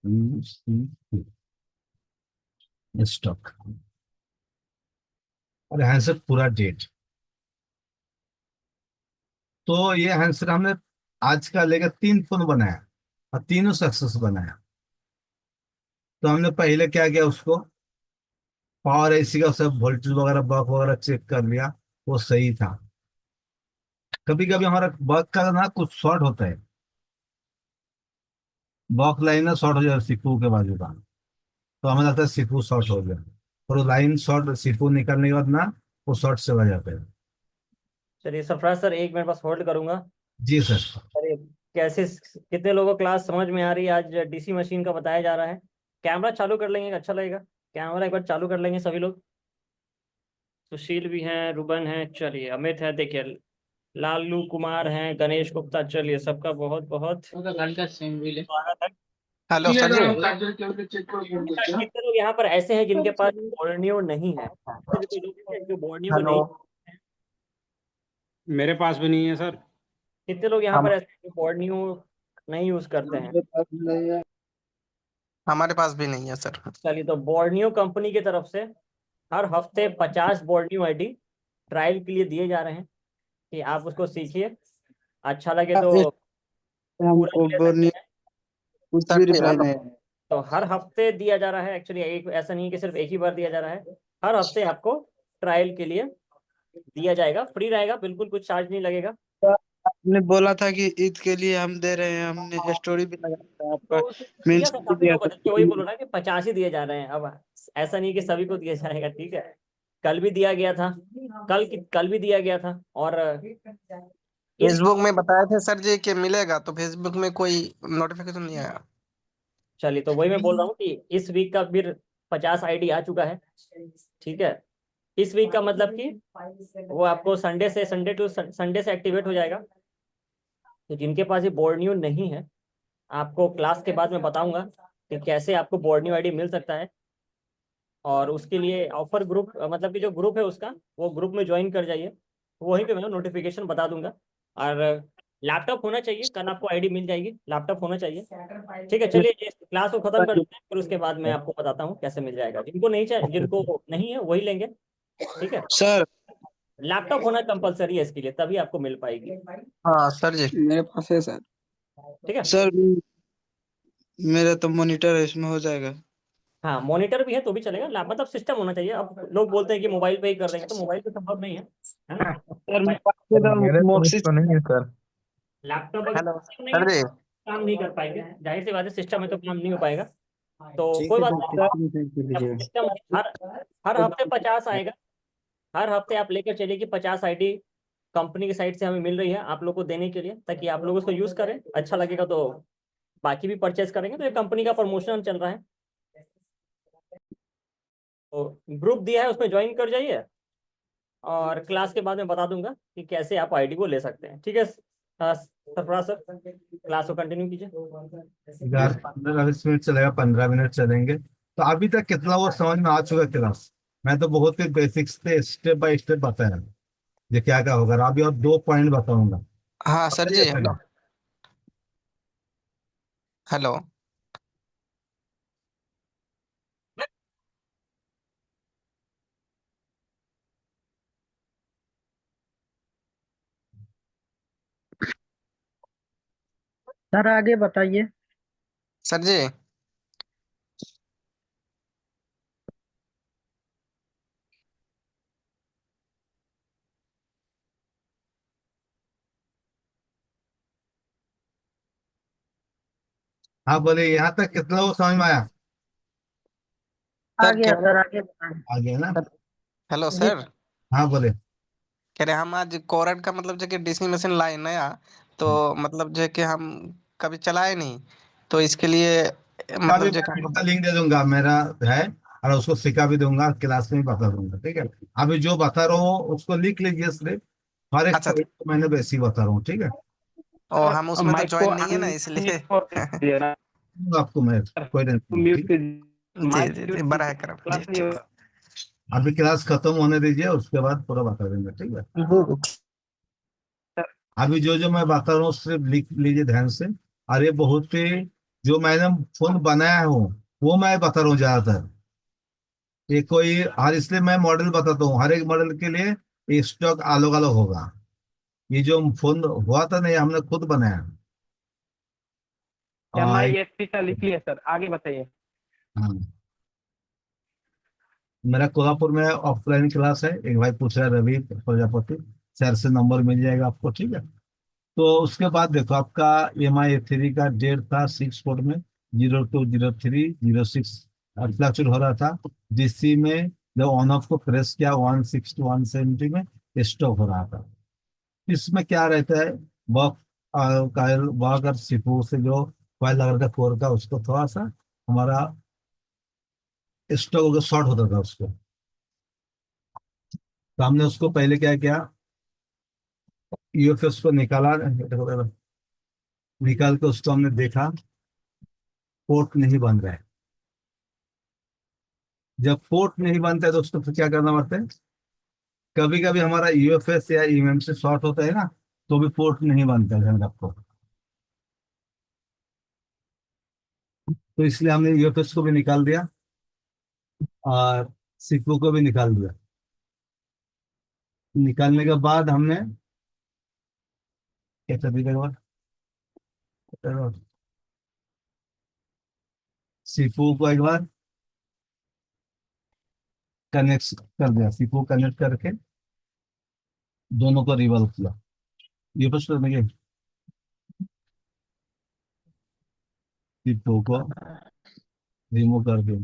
170 स्टॉक। और हैंडसेट पूरा डेट। तो ये हैंडसेट हमने आज का लेकर 3 फोन बनाया और तीनों सक्सेस बनाया। तो हमने पहले क्या किया, उसको पावर एसी का सब वोल्टेज वगैरह बक वगैरह चेक कर लिया, वो सही था। कभी कभी हमारा बक का ना कुछ शॉर्ट होता है, बक लाइन ना शॉर्ट हो जाए सीपू के बाजू का, तो हमें लगता है सीपू शॉर्ट हो गया, और वो लाइन शॉर्ट सीपू निकलने के बाद ना वो शॉर्ट से बज जाता है। चलिए सरफराज सर, 1 मिनट बस होल्ड करूंगा। जी सर। अरे, कैसे, कितने लोगों को क्लास समझ में आ रही है? आज डीसी मशीन का बताया जा रहा है। कैमरा चालू कर लेंगे, अच्छा लगेगा। कैमरा एक बार चालू कर लेंगे सभी लोग। सुशील भी हैं, रुबन है, चलिए अमित है, देखिए लालू कुमार हैं, गणेश गुप्ता, चलिए सबका बहुत बहुत स्वागत है। हेलो सर जी। अच्छा, कितने लोग यहाँ पर ऐसे हैं जिनके पास बोर्नियो नहीं है? ऐसे भी कोई लोग हैं जो बोर्नियो को हेलो। नहीं? मेरे पास भी नहीं है सर। कितने लोग यहाँ हम पर ऐसे हैं जो बोर्नियो नहीं यूज करते हैं? हमारे पास भी नहीं है सर। चलिए, तो बोर्नियो कंपनी की तरफ से हर हफ्ते 50 बोर्नियो आईडी ट्रायल के लिए दिए जा रहे हैं, कि आप उसको सीखिए, अच्छा लगे तो इस पूरा हमको भी ले सकते बोलने हैं। कुछ सर भी जी रिप्लाई हेलो। नहीं आया। तो हर हफ्ते दिया जा रहा है, एक्चुअली एक ऐसा नहीं है कि सिर्फ एक ही बार दिया जा रहा है। हर हफ्ते आपको ट्रायल के लिए दिया जाएगा, फ्री रहेगा, बिल्कुल कुछ चार्ज नहीं लगेगा। आपने बोला था कि ईद के लिए हम दे रहे हैं, हमने स्टोरी भी लगाया था तो आपका, उसमें दिया था मेंशन भी काफी दिया लोगों को, था। देखिए वही बोलो ना कि 50 ही दिए जा रहे हैं अब। ऐसा नहीं कि सभी को दिया जाएगा, ठीक है। कल भी दिया गया था, कल भी दिया गया था, और इस फेसबुक में बताए थे सर जी कि मिलेगा, तो फेसबुक में कोई नोटिफिकेशन नहीं आया। चलिए, तो वही मैं बोल रहा हूँ कि इस वीक का फिर 50 आईडी आ चुका है, ठीक है। इस वीक का मतलब कि वो आपको संडे से एक्टिवेट हो जाएगा। तो जिनके पास ये बोर्ड न्यू नहीं है, आपको क्लास के बाद में बताऊंगा कि कैसे आपको बोर्ड न्यू आईडी मिल सकता है। और उसके लिए ऑफर ग्रुप, मतलब कि जो ग्रुप है उसका, वो ग्रुप में ज्वाइन कर जाइए, वहीं पे मैं नोटिफिकेशन बता दूंगा। और लैपटॉप होना चाहिए, कल आपको आईडी मिल जाएगी, लैपटॉप होना चाहिए। ठीक है, चलिए ये क्लास को खत्म करते हैं, फिर उसके बाद मैं आपको बताता हूँ कैसे मिल जाएगा। जिनको नहीं है वही लेंगे, ठीक है। सर लैपटॉप होना कंपलसरी है इसके लिए, तभी आपको मिल पाएगी, हाँ सर जी। मेरे पास है सर। ठीक है। सर मेरा तो मॉनिटर है, इसमें हो जाएगा। हाँ, मॉनिटर भी है तो भी चलेगा, मतलब सिस्टम होना चाहिए। अब लोग बोलते हैं कि मोबाइल पे ही कर देंगे, तो मोबाइल पे संभव नहीं है ना। सर मेरे मोबाइल, पास सर मेरे तो पास मोक्सिस तो नहीं है सर। लैपटॉप अगर हेलो system नहीं है सर जी। तो काम नहीं कर पाएंगे, जाहिर सी बात है, सिस्टम में तो काम नहीं हो पाएगा। तो ठीक कोई है बात सर, नहीं, कितनी सेंड कर आपको दीजिएगा। सिस्टम हर हर हफ्ते 50 आएगा। हर हफ्ते आप लेकर चलिए कि 50 आईडी कंपनी की साइड से हमें मिल रही है आप लोग को देने के लिए, ताकि आप लोग उसको यूज करें, अच्छा लगेगा तो बाकी भी परचेस करेंगे। तो ये कंपनी का प्रमोशन चल रहा है, तो ग्रुप दिया है उसमें ज्वाइन कर जाइए। और क्लास के बाद में बता दूंगा कि कैसे आप आईडी को ले सकते हैं, ठीक है। सरफराज सर, क्लास को कंटिन्यू कीजिए। 15-20 मिनट चलेगा, 15 मिनट चलेंगे। तो अभी तक कितना वो समझ में आ चुका क्लास? मैं तो बहुत ही बेसिक्स पे स्टेप बाय स्टेप बताया, ये क्या क्या होगा। अभी और 2 पॉइंट बताऊंगा, हाँ सर समझिए जी हेलो। पहले। हेलो। सर आगे बताइए। सर जी हाँ बोले, यहाँ तक कितना वो समझ में आया? आ सर गया कह सर, रहे, आगे बताएं। आ गया ना? हेलो जी सर, हाँ बोले। कह रहे हम आज कोरड का मतलब जो कि डीसी मशीन लाए नया, तो मतलब जो कि हम कभी चलाए नहीं, तो इसके लिए का भी मतलब जो मैं कि आपका लिंक दे दूंगा, मेरा है। और उसको सिखा भी दूंगा, क्लास में भी बता दूंगा, ठीक है। अभी जो बता रहा हूँ उसको लिख लीजिए सिर्फ। हर एक अच्छा पॉइंट को मैंने वैसे ही बता रहा हूँ, ठीक है। और हम उसमें तो माइक को ज्वाइन नहीं है ना, अनम्यूट इसलिए कर दीजिए ना दूंगा आपको मैं, कोई टेंशन नहीं, म्यूट ठीक कीजिए, जी माइक जी जी, म्यूट बड़ा है कीजिए, करम जी, क्लास नहीं ठीक। होगा। है। अभी क्लास खत्म होने दीजिए, उसके बाद पूरा बता देंगे, ठीक है। जी अभी जो जो मैं बता रहा हूँ सिर्फ लिख लीजिए ध्यान से। अरे बहुत ही, जो मैंने फोन बनाया हूँ वो मैं बता रहा हूँ ज्यादातर। ये कोई हर, इसलिए मैं मॉडल बताता हूँ, हर एक मॉडल के लिए स्टॉक अलग अलग होगा। ये जो फोन हुआ था नहीं, हमने खुद बनाया। एम और आई एस पी का लिख लिया सर, आगे बताइए। हाँ, मेरा कोल्हापुर में ऑफलाइन क्लास है, एक भाई पूछ रहा है, रवि प्रजापति सर से नंबर मिल जाएगा आपको, ठीक है। तो उसके बाद देखो, आपका MI3 का डेट था 6 कोड में, 020306 फ्लक्चुएट हो रहा था। DC में जब ऑन ऑफ को प्रेस किया 160 170 में स्टॉप हो रहा था। इसमें क्या रहता है, वॉक कायल वॉक और सिपो से जो कॉइल लगा था कोर का, उसको थोड़ा सा हमारा स्टॉक शॉर्ट होता था उसको। तो हमने उसको पहले क्या किया, UFS को निकाला, निकाल के उसको हमने देखा, पोर्ट नहीं बन रहा है। जब पोर्ट नहीं बनता है तो उसको फिर क्या करना पड़ता है, कभी कभी हमारा UFS या eMMC शॉर्ट होता है ना, तो भी पोर्ट नहीं बनता है, ध्यान रखो। तो इसलिए हमने UFS को भी निकाल दिया और सीपीयू को भी निकाल दिया। निकालने के बाद हमने क्या कर दिया, सीपीयू को एक बार कनेक्ट कर दिया, सीपीयू कनेक्ट करके दोनों को रिवॉल्व किया। UFS करने के सीपीयू को रिमूव कर दिया।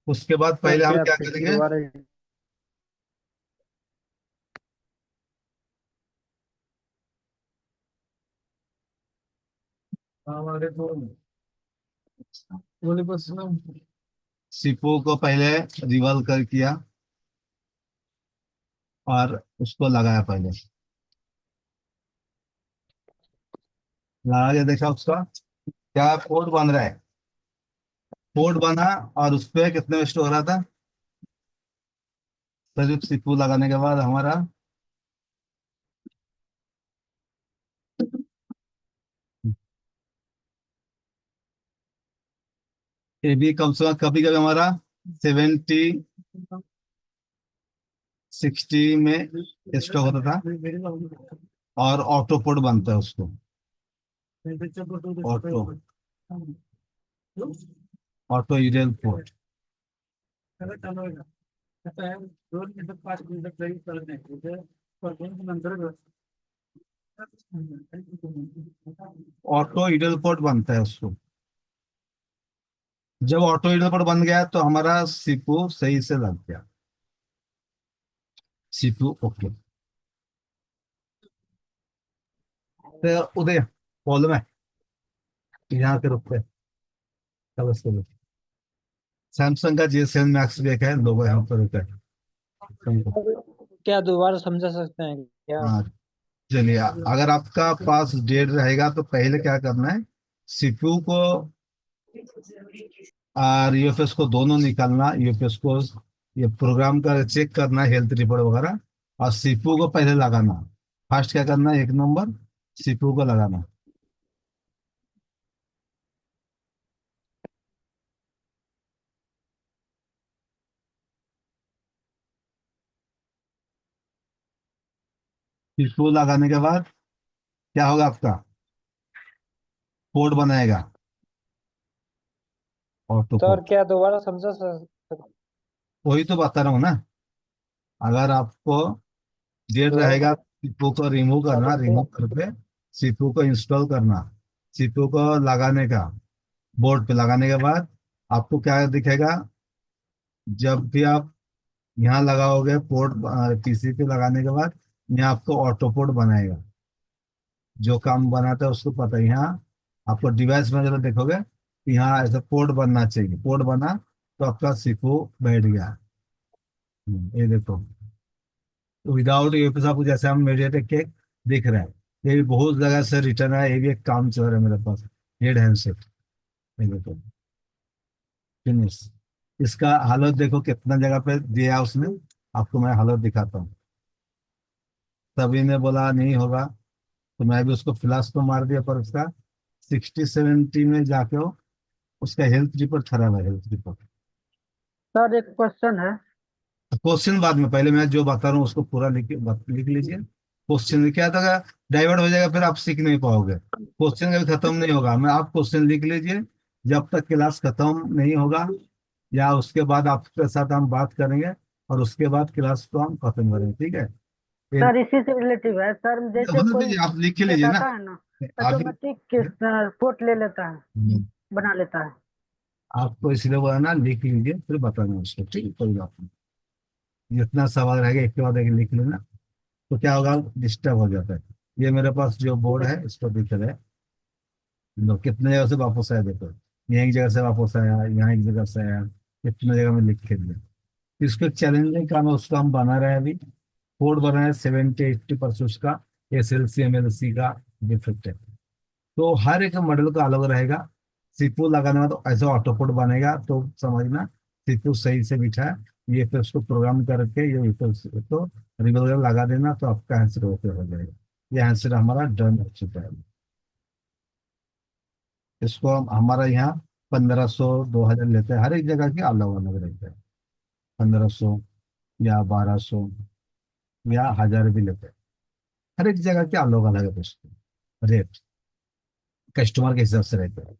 उसके बाद सर पहले हम क्या क्या फिर करेंगे, दोबारा। हमारे तो सीपीयू को पहले रिवॉल्व कर किया और उसको लगाया पहले, लगा के देखा उसका क्या पोर्ट बन रहा है। पोर्ट बना, और उस पे कितने वेस्ट हो रहा था, सिर्फ सीपीयू लगाने के बाद हमारा ये भी कम से कम कभी कभी हमारा 70 60 में स्टॉक होता था। और ऑटो पोर्ट बनता है उसको, auto auto यूरियल port. Auto यूरियल port बनता है उसको। जब ऑटो यूरियल पोर्ट बन गया तो हमारा सीपीयू सही से लग गया, सीपीयू ओके। तो उदय प्रॉब्लम है, यहाँ के रुकते चलो चलो। सैमसंग का J7 Max भी एक है, लोगो यहाँ पर रुका है। क्या दोबारा समझा सकते हैं क्या? हाँ, चलिए, अगर आपका पास डेट रहेगा तो पहले क्या करना है, सीपीयू को और UFS को दोनों निकालना, UFS को ये प्रोग्राम का चेक करना, हेल्थ रिपोर्ट वगैरह। और सीपीयू को पहले लगाना, फर्स्ट क्या करना है, 1 नंबर सीपीयू को लगाना। सीपीयू लगाने के बाद क्या होगा, आपका कोड बनाएगा, ऑटो सर कोड। क्या दोबारा समझा सक। वही तो बता रहा हूँ ना, अगर आपको देर तो रहेगा सीपीयू को रिमूव करना, रिमूव करके सीपीयू को इंस्टॉल करना, सीपीयू को लगाने का, बोर्ड पे लगाने के बाद आपको क्या दिखेगा, जब भी आप यहाँ लगाओगे पोर्ट, पीसी पे लगाने के बाद यहाँ आपको ऑटो पोर्ट बनाएगा। जो काम बनाता है उसको पता है। यहाँ आपको डिवाइस में जब देखोगे कि यहाँ ऐसा पोर्ट बनना चाहिए, पोर्ट बना तो आपका सीपीयू बैठ गया। ये देखो, विदाउट यूपीएस आपको जैसे हम मीडियाटेक के दिख रहा है, ये भी बहुत जगह से रिटर्न है, ये भी एक काम चल रहा है मेरे पास, हेड हैंडसेट। ये देखो फिनिश, इसका हालत देखो कितना जगह पे दिया उसने, आपको मैं हालत दिखाता हूँ। तभी ने बोला नहीं होगा, तो मैं भी उसको फ्लैश तो मार दिया, पर उसका 60-70 में जाके उसका हेल्थ रिपोर्ट खराब है, हेल्थ रिपोर्ट। सर एक क्वेश्चन है। क्वेश्चन बाद में, पहले मैं जो बता रहा हूँ उसको पूरा लिख लीजिए। क्वेश्चन क्या था, डाइवर्ट हो जाएगा फिर आप सीख नहीं पाओगे। क्वेश्चन कभी खत्म नहीं होगा, मैं आप क्वेश्चन लिख लीजिए, जब तक क्लास खत्म नहीं होगा या उसके बाद आपके साथ हम बात करेंगे, और उसके बाद क्लास को हम खत्म करेंगे, ठीक है। फिर सर इसी से रिलेटिव है सर, जैसे होने कोई दीजिए, आप लिख के सेट लीजिए ना। आता है ना, आगे ऑटोमेटिक पोर्ट ले लेता है, बना लेता है। आपको इसलिए बोला ना, लिख लीजिए फिर बताना उसको, ठीक है, कोई बात नहीं। जितना सवाल रहेगा एक के बाद एक लिख लेना, तो क्या होगा, डिस्टर्ब हो जाता है। ये मेरे पास जो बोर्ड है इसको दिख रहा है, लो कितने जगह से वापस आया देखो, यहाँ एक जगह से वापस आया, यहाँ एक जगह से आया, कितने जगह में लिख के दिया। इसको चैलेंजिंग काम है, उसको हम बना रहे हैं अभी। कोड बना है 70-80% उसका SLC MLC का डिफेक्ट है। तो हर एक मॉडल का अलग रहेगा। सीपीयू लगाने में तो ऐसा ऑटो कोड बनेगा, तो समझना सीपीयू सही से बिठा है, ये फिर उसको प्रोग्राम करके ये तो रिबल लगा देना, तो आपका आंसर ओके हो जाएगा। ये आंसर हमारा डन हो चुका है। इसको हमारा यहाँ 1500-2000 लेते हैं, हर एक जगह के अलग अलग रहते हैं। 1500 या 1200 या 1000 भी लेते हैं, हर एक जगह के अलग अलग रेट कस्टमर के हिसाब से रहते हैं।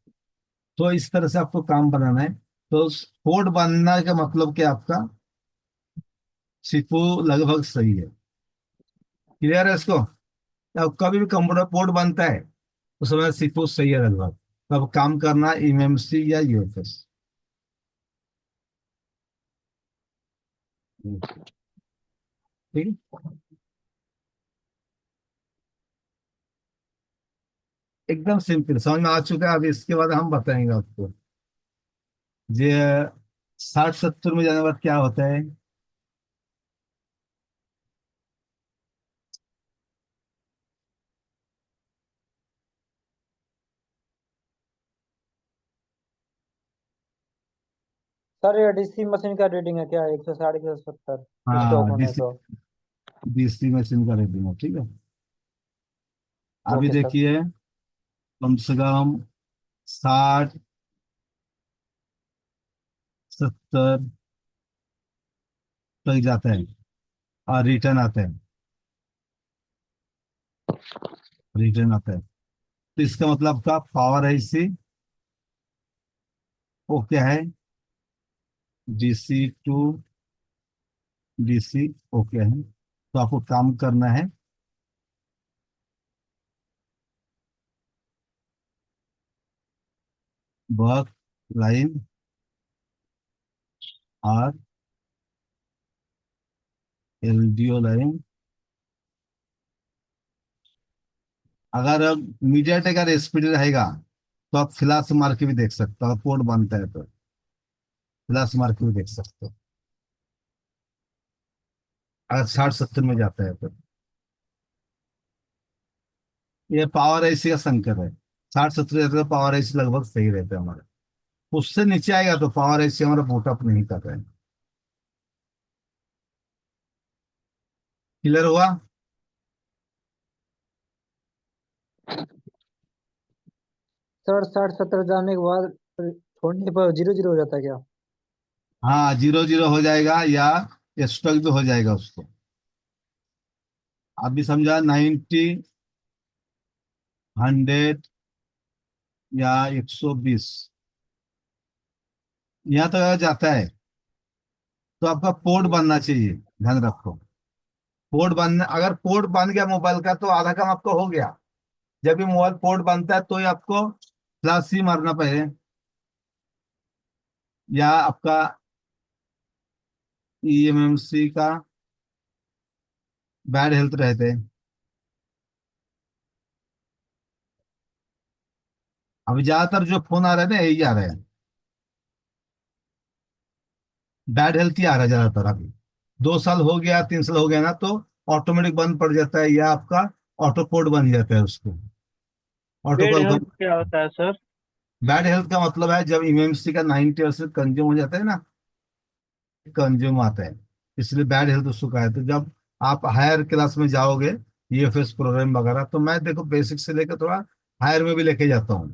तो इस तरह से आपको काम बनाना है। तो कोड बनना का मतलब क्या आपका, सीपीयू लगभग सही है, क्लियर है इसको। अब कभी भी कंप्यूटर पोर्ट बनता है उस समय सीपीयू सही है लगभग, तब काम करना एमएमसी या यूएफएस। ठीक है, एकदम सिंपल समझ में आ चुका है। अब इसके बाद हम बताएंगे आपको ये 60-70 में जाने के बाद क्या होता है। सर ये डीसी मशीन का रीडिंग है क्या, 160 170 स्टॉक हाँ, होने डीसी को? डीसी मशीन का रेटिंग है, ठीक है। अभी ओके सर। देखिए, कम से कम 60-70 तक जाता है और रिटर्न आता है, रिटर्न आता है। तो इसका मतलब का पावर है इसी, वो क्या है, DC टू DC, ओके है। तो आपको काम करना है, वर्क लाइन और LDO लाइन। अगर मीडियाटेक का स्पीड रहेगा तो आप फ्लैश मार के भी देख सकते हो, कोड बनता है तो फ्लैश मार के भी देख सकते हो, अगर 60-70 में जाता है तो। ये पावर एसी का संकेत है, 60-70 जाता है तो पावर एसी लगभग सही रहता है हमारा। उससे नीचे आएगा तो पावर एसी हमारा बूटअप नहीं कर रहे हैं। क्लियर हुआ। सर 60 70 जाने के बाद छोड़ने पर 0 0 हो जाता है क्या? हाँ, 0 0 हो जाएगा या स्टॉक भी हो जाएगा उसको। अभी समझा 90, 100 या 120 यहाँ तक अगर जाता है तो आपका पोर्ट बनना चाहिए, ध्यान रखो। पोर्ट बनना, अगर पोर्ट बन गया मोबाइल का तो आधा काम आपका हो गया। जब भी मोबाइल पोर्ट बनता है तो ही आपको फ्लैश सी मारना पड़े, या आपका ईएमएमसी का बैड हेल्थ रहते हैं। अभी ज्यादातर जो फोन आ रहे हैं ना यही आ रहे हैं, बैड हेल्थ ही आ रहा है ज्यादातर। अभी 2 साल हो गया, 3 साल हो गया ना, तो ऑटोमेटिक बंद पड़ जाता है, या आपका ऑटो पोर्ट बन जाता है उसको, ऑटो बेड कॉल को। हेल्थ क्या होता है सर? बैड हेल्थ का मतलब है जब ईएमएमसी का 90% कंज्यूम हो जाता है ना, कंज्यूम आता है, इसलिए बैड हेल्थ उसको कहा है। तो जब आप हायर क्लास में जाओगे, ईएफएस प्रोग्राम वगैरह, तो मैं देखो बेसिक से लेकर थोड़ा हायर में भी लेके जाता हूँ,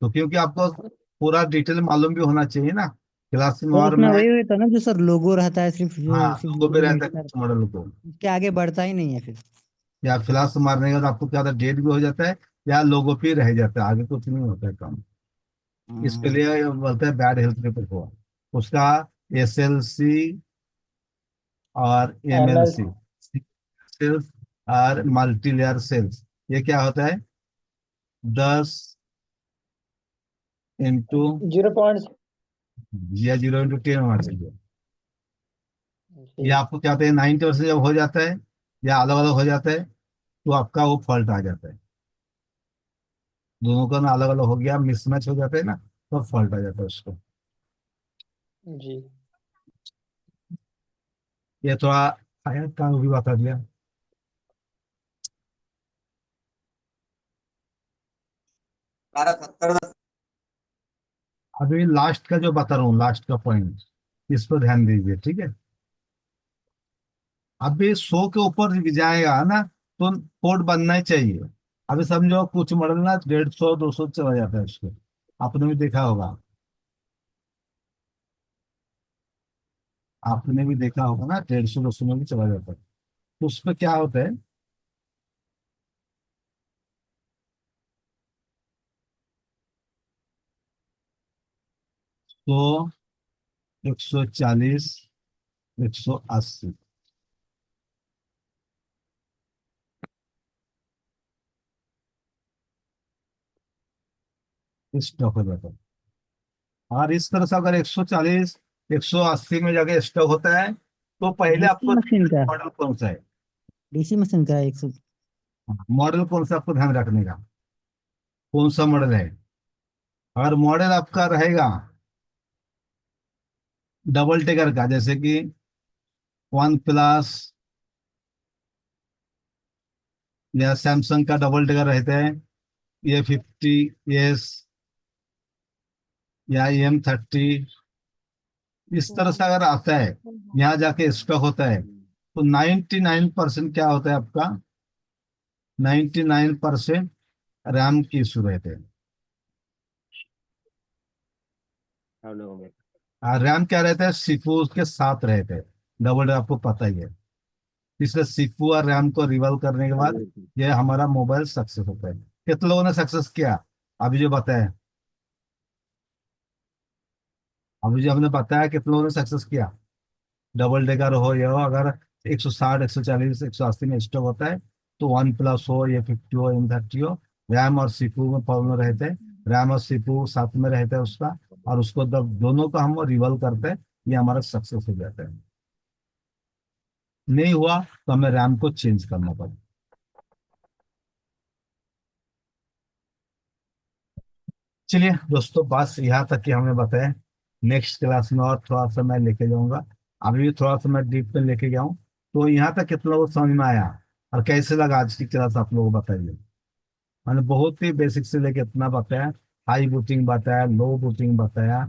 तो क्योंकि आपको पूरा डिटेल मालूम भी होना चाहिए ना क्लास में। सर और उसमें मैं, वही होता है ना जो सर लोगो रहता है सिर्फ, हाँ, जो सिर्फ लोगों पे लोगो रहता है मिलता है, कुछ मॉडल को, उसके आगे बढ़ता ही नहीं है फिर। या फ्लैश मारने के बाद आपको क्या होता है, डेट भी हो जाता है, या लोगो पे रह जाता है, आगे कुछ नहीं होता है काम। इसके हम्म। लिए बोलते हैं बैड हेल्थ रिपोर्ट हुआ उसका, एसएलसी और एमएल एमएलसी सेल्स और मल्टी लेयर सेल्स। ये क्या होता है, 10 इंटू 0.। या 0 इंटू 10 होना चाहिए। ये जी आपको क्या होता है, 90% जब हो जाता है या अलग अलग हो जाता है, तो आपका वो फॉल्ट आ जाता है। दोनों का ना अलग अलग हो गया, मिसमैच हो जाता है ना, तो फॉल्ट आ जाता है उसको। जी। ये थोड़ा आया का भी बता दिया। अभी लास्ट का जो बता रहा हूँ, लास्ट का पॉइंट, इस पर ध्यान दीजिए, ठीक है। अभी 100 के ऊपर जाएगा ना, तो पोर्ट बनना ही चाहिए। अभी समझो कुछ मॉडल ना 150 200 चला जाता है उसको, आपने भी देखा होगा, आपने भी देखा होगा ना, 150 200 में भी चला जाता है। तो उसमें क्या होता है, 100, 140, 180 स्टॉक हो जाता है। और इस तरह से अगर 140 180 में जाके स्टॉक होता है, तो पहले डीसी आपको मशीन का, मॉडल कौन सा है, डीसी मशीन का 100। मॉडल कौन सा आपको ध्यान रखने का, कौन सा मॉडल है। अगर मॉडल आपका रहेगा डबल टेकर का, जैसे कि वन प्लस या सैमसंग का डबल टेकर रहते हैं, A50s या M30, इस तरह से अगर आता है, यहाँ जाके स्टॉक होता है, तो 99% क्या होता है आपका, 99% रैम की इशू रहते हैं। और रैम क्या रहता है, सीपीयू के साथ रहते हैं, डबल आपको पता ही है। इसलिए सीपीयू और रैम को रिवॉल्व करने के बाद ये हमारा मोबाइल सक्सेस होता है। कितने लोगों ने सक्सेस किया, अभी जो बताया, अभी जो हमने बताया कितने लोगों ने सक्सेस किया, डबल डेकर हो या हो, अगर 160 140 180 में स्टॉक होता है, तो वन प्लस हो या 50 हो M30 हो, रैम और सीपीयू में प्रॉब्लम रहते हैं, रैम और सीपीयू साथ में रहता है उसका, और उसको जब दोनों का हम रिवॉल्व करते हैं, ये हमारा सक्सेस हो जाता है। नहीं हुआ तो हमें रैम को चेंज करना पड़ेगा। चलिए दोस्तों, बस यहाँ तक कि हमें बताया। नेक्स्ट क्लास में और थोड़ा सा मैं लेके जाऊंगा, अभी भी थोड़ा सा मैं डीप में लेके जाऊँ। तो यहाँ तक कितना लोगों को समझ में आया, और कैसे लगा आज की क्लास, आप लोगों को बताइए। मैंने बहुत ही बेसिक से लेके इतना बताया, हाई बूटिंग बताया, लो बूटिंग बताया,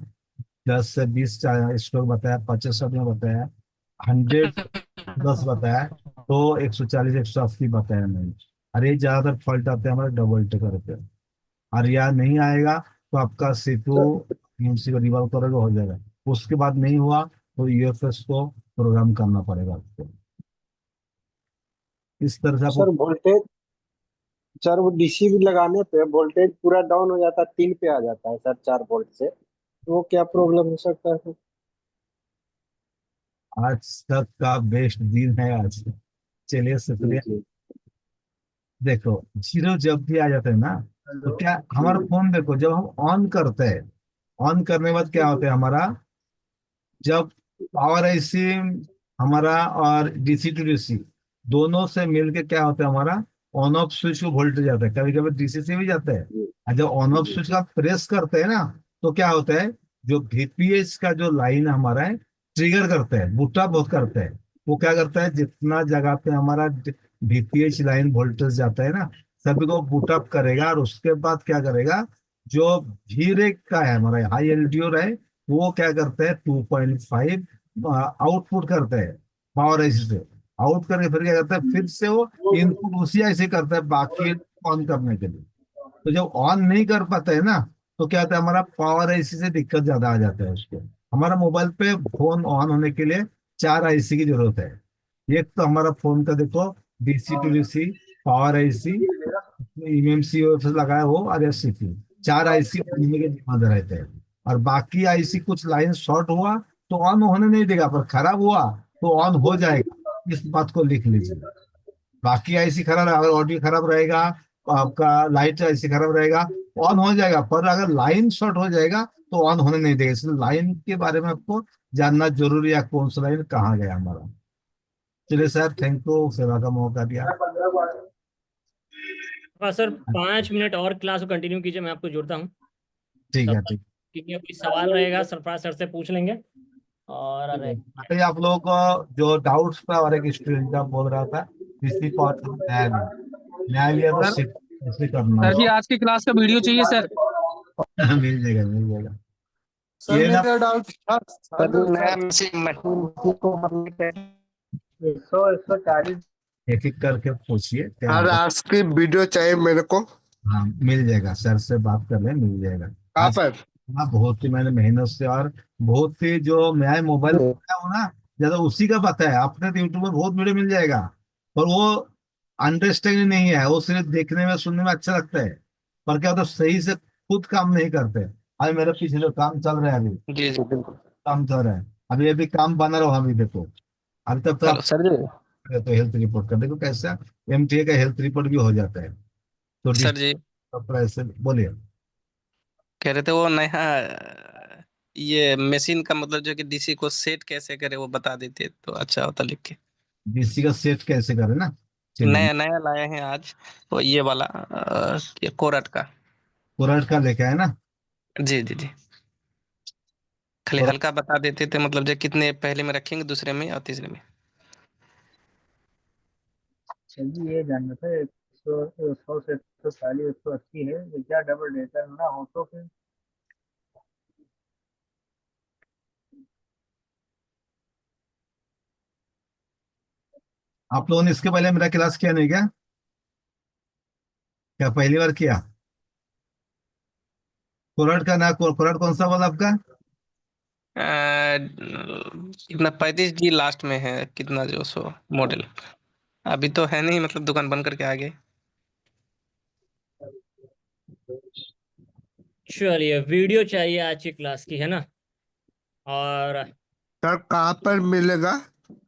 10 से 20 स्ट्रोक बताया, 50 में बताया, 110 बताया, तो 140 180 बताया मैंने। अरे ज्यादातर फॉल्ट आते हैं हमारे डबल टेकर पे, और या नहीं आएगा तो आपका सीटू सर यूएमसी को रिवॉल्व करोगे, हो जाएगा। उसके बाद नहीं हुआ तो यूएफएस को प्रोग्राम करना पड़ेगा आपको, इस तरह से आपको। सर वोल्टेज, सर वो डीसी भी लगाने पे वोल्टेज पूरा डाउन हो जाता है, 3 पे आ जाता है सर 4 वोल्ट से, तो वो क्या प्रॉब्लम हो सकता है सर? आज तक का बेस्ट दिन है आज। चलिए शुक्रिया। देखो जीरो जब भी आ जाते हैं ना, तो क्या हमारा फोन, देखो जब हम ऑन करते हैं, ऑन करने के बाद क्या होता है हमारा, जब पावर आईसी हमारा और डीसी टू डीसी दोनों से मिलके क्या होता है हमारा, ऑन ऑफ स्विच को वोल्टेज जाता है, कभी कभी डीसी से भी जाता है। और जब ऑन ऑफ स्विच का प्रेस करते हैं ना, तो क्या होता है, जो VPH का जो लाइन हमारा है, ट्रिगर करता है, बूटा बहुत करता है। वो क्या करता है, जितना जगह पे हमारा VPH लाइन वोल्टेज जाता है ना, सभी को बूट अप करेगा, और उसके बाद क्या करेगा, जो V-Rec का है हमारा हाई एलडीओ है, वो क्या करते हैं 2.5 आउटपुट करते हैं पावर आईसी से। आउट करके फिर क्या करता है, फिर से वो इनपुट उसी ऐसे करता है बाकी ऑन करने के लिए। तो जब ऑन नहीं कर पाते है ना, तो क्या होता है, हमारा पावर आईसी से दिक्कत ज्यादा आ जाता है उसको। हमारा मोबाइल पे फोन ऑन होने के लिए 4 आईसी की जरूरत है। एक तो हमारा फोन का देखो, DC to DC, power IC, MMC लगाया हो, और एससीपी, 4 आईसी बनने के जिम्मेदार रहते हैं। और बाकी आईसी कुछ लाइन शॉर्ट हुआ तो ऑन होने नहीं देगा, पर खराब हुआ तो ऑन हो जाएगा। इस बात को लिख लीजिए। बाकी आईसी खराब, अगर ऑडियो खराब रहेगा, आपका लाइट आईसी खराब रहेगा, ऑन हो जाएगा, पर अगर लाइन शॉर्ट हो जाएगा तो ऑन होने नहीं देगा। इसलिए लाइन के बारे में आपको जानना जरूरी है, कौन सा लाइन कहाँ गया हमारा। चलिए सर, थैंक यू, सेवा का मौका दिया। हाँ सर, 5 मिनट और क्लास को कंटिन्यू कीजिए, मैं आपको जोड़ता हूँ। ठीक तब है, तक ठीक किसी कोई सवाल रहेगा सरफराज सर से पूछ लेंगे। और अरे है। आप लोगों को जो डाउट्स था, और एक स्टूडेंट का बोल रहा था, किसी को न्याय लिया, न्याय लिया तो सर सिर्फ ऐसे करना सर जी, है। आज की क्लास का वीडियो चाहिए सर। मिल जाएगा, मिल जाएगा। सर ये ना, मेरा डाउट था सर हेलो नया सर। मशीन को मतलब 140। एक एक करके पूछिए क्या सर होगा। आज की वीडियो चाहिए मेरे को। हाँ मिल जाएगा, सर से बात कर ले, मिल जाएगा। कहाँ आज पर? हाँ, बहुत ही मैंने मेहनत से, और बहुत ही जो मैं मोबाइल बनाया हूँ ना, ज्यादा उसी का पता है। आपने तो यूट्यूब पर बहुत वीडियो मिल जाएगा, पर वो अंडरस्टैंडिंग नहीं है, वो सिर्फ देखने में सुनने में अच्छा लगता है, पर क्या होता है, सही से खुद काम नहीं करते। अभी मेरे पीछे जो काम चल रहा है, अभी जी जी बिल्कुल। काम चल रहा है, अभी अभी काम बना रहा अभी देखो। अभी तक तो हेलो आप सर जी। तो हेल्थ रिपोर्ट कर देखो कैसा, MTA का हेल्थ रिपोर्ट भी हो जाता है। तो सर जी ऐसे बोलिए। कह रहे थे वो नया ये मशीन का मतलब जो कि डीसी को सेट कैसे करे वो बता देते तो अच्छा होता लिख के। BC का सेट कैसे करें ना। चलिए, नया नया लाए हैं आज, वो ये वाला ये कोरट का। कोरट का लेके आए ना। जी जी जी। खाली कोरट हल्का बता देते थे मतलब जो कितने पहले में रखेंगे, दूसरे में और तीसरे में। चलिए ये जानना था, 100 से 140 180 है, ये क्या डबल डेकर ना हो तो फिर। आप लोगों ने इसके पहले मेरा क्लास किया नहीं क्या? क्या पहली बार किया? कोरट का ना, कोरट कौन सा वाला आपका? कितना 35G लास्ट में है, कितना जो सो मॉडल अभी तो है नहीं, मतलब दुकान बंद करके आ गए। चलिए, वीडियो चाहिए आज की क्लास की, है ना? और सर कहाँ पर मिलेगा?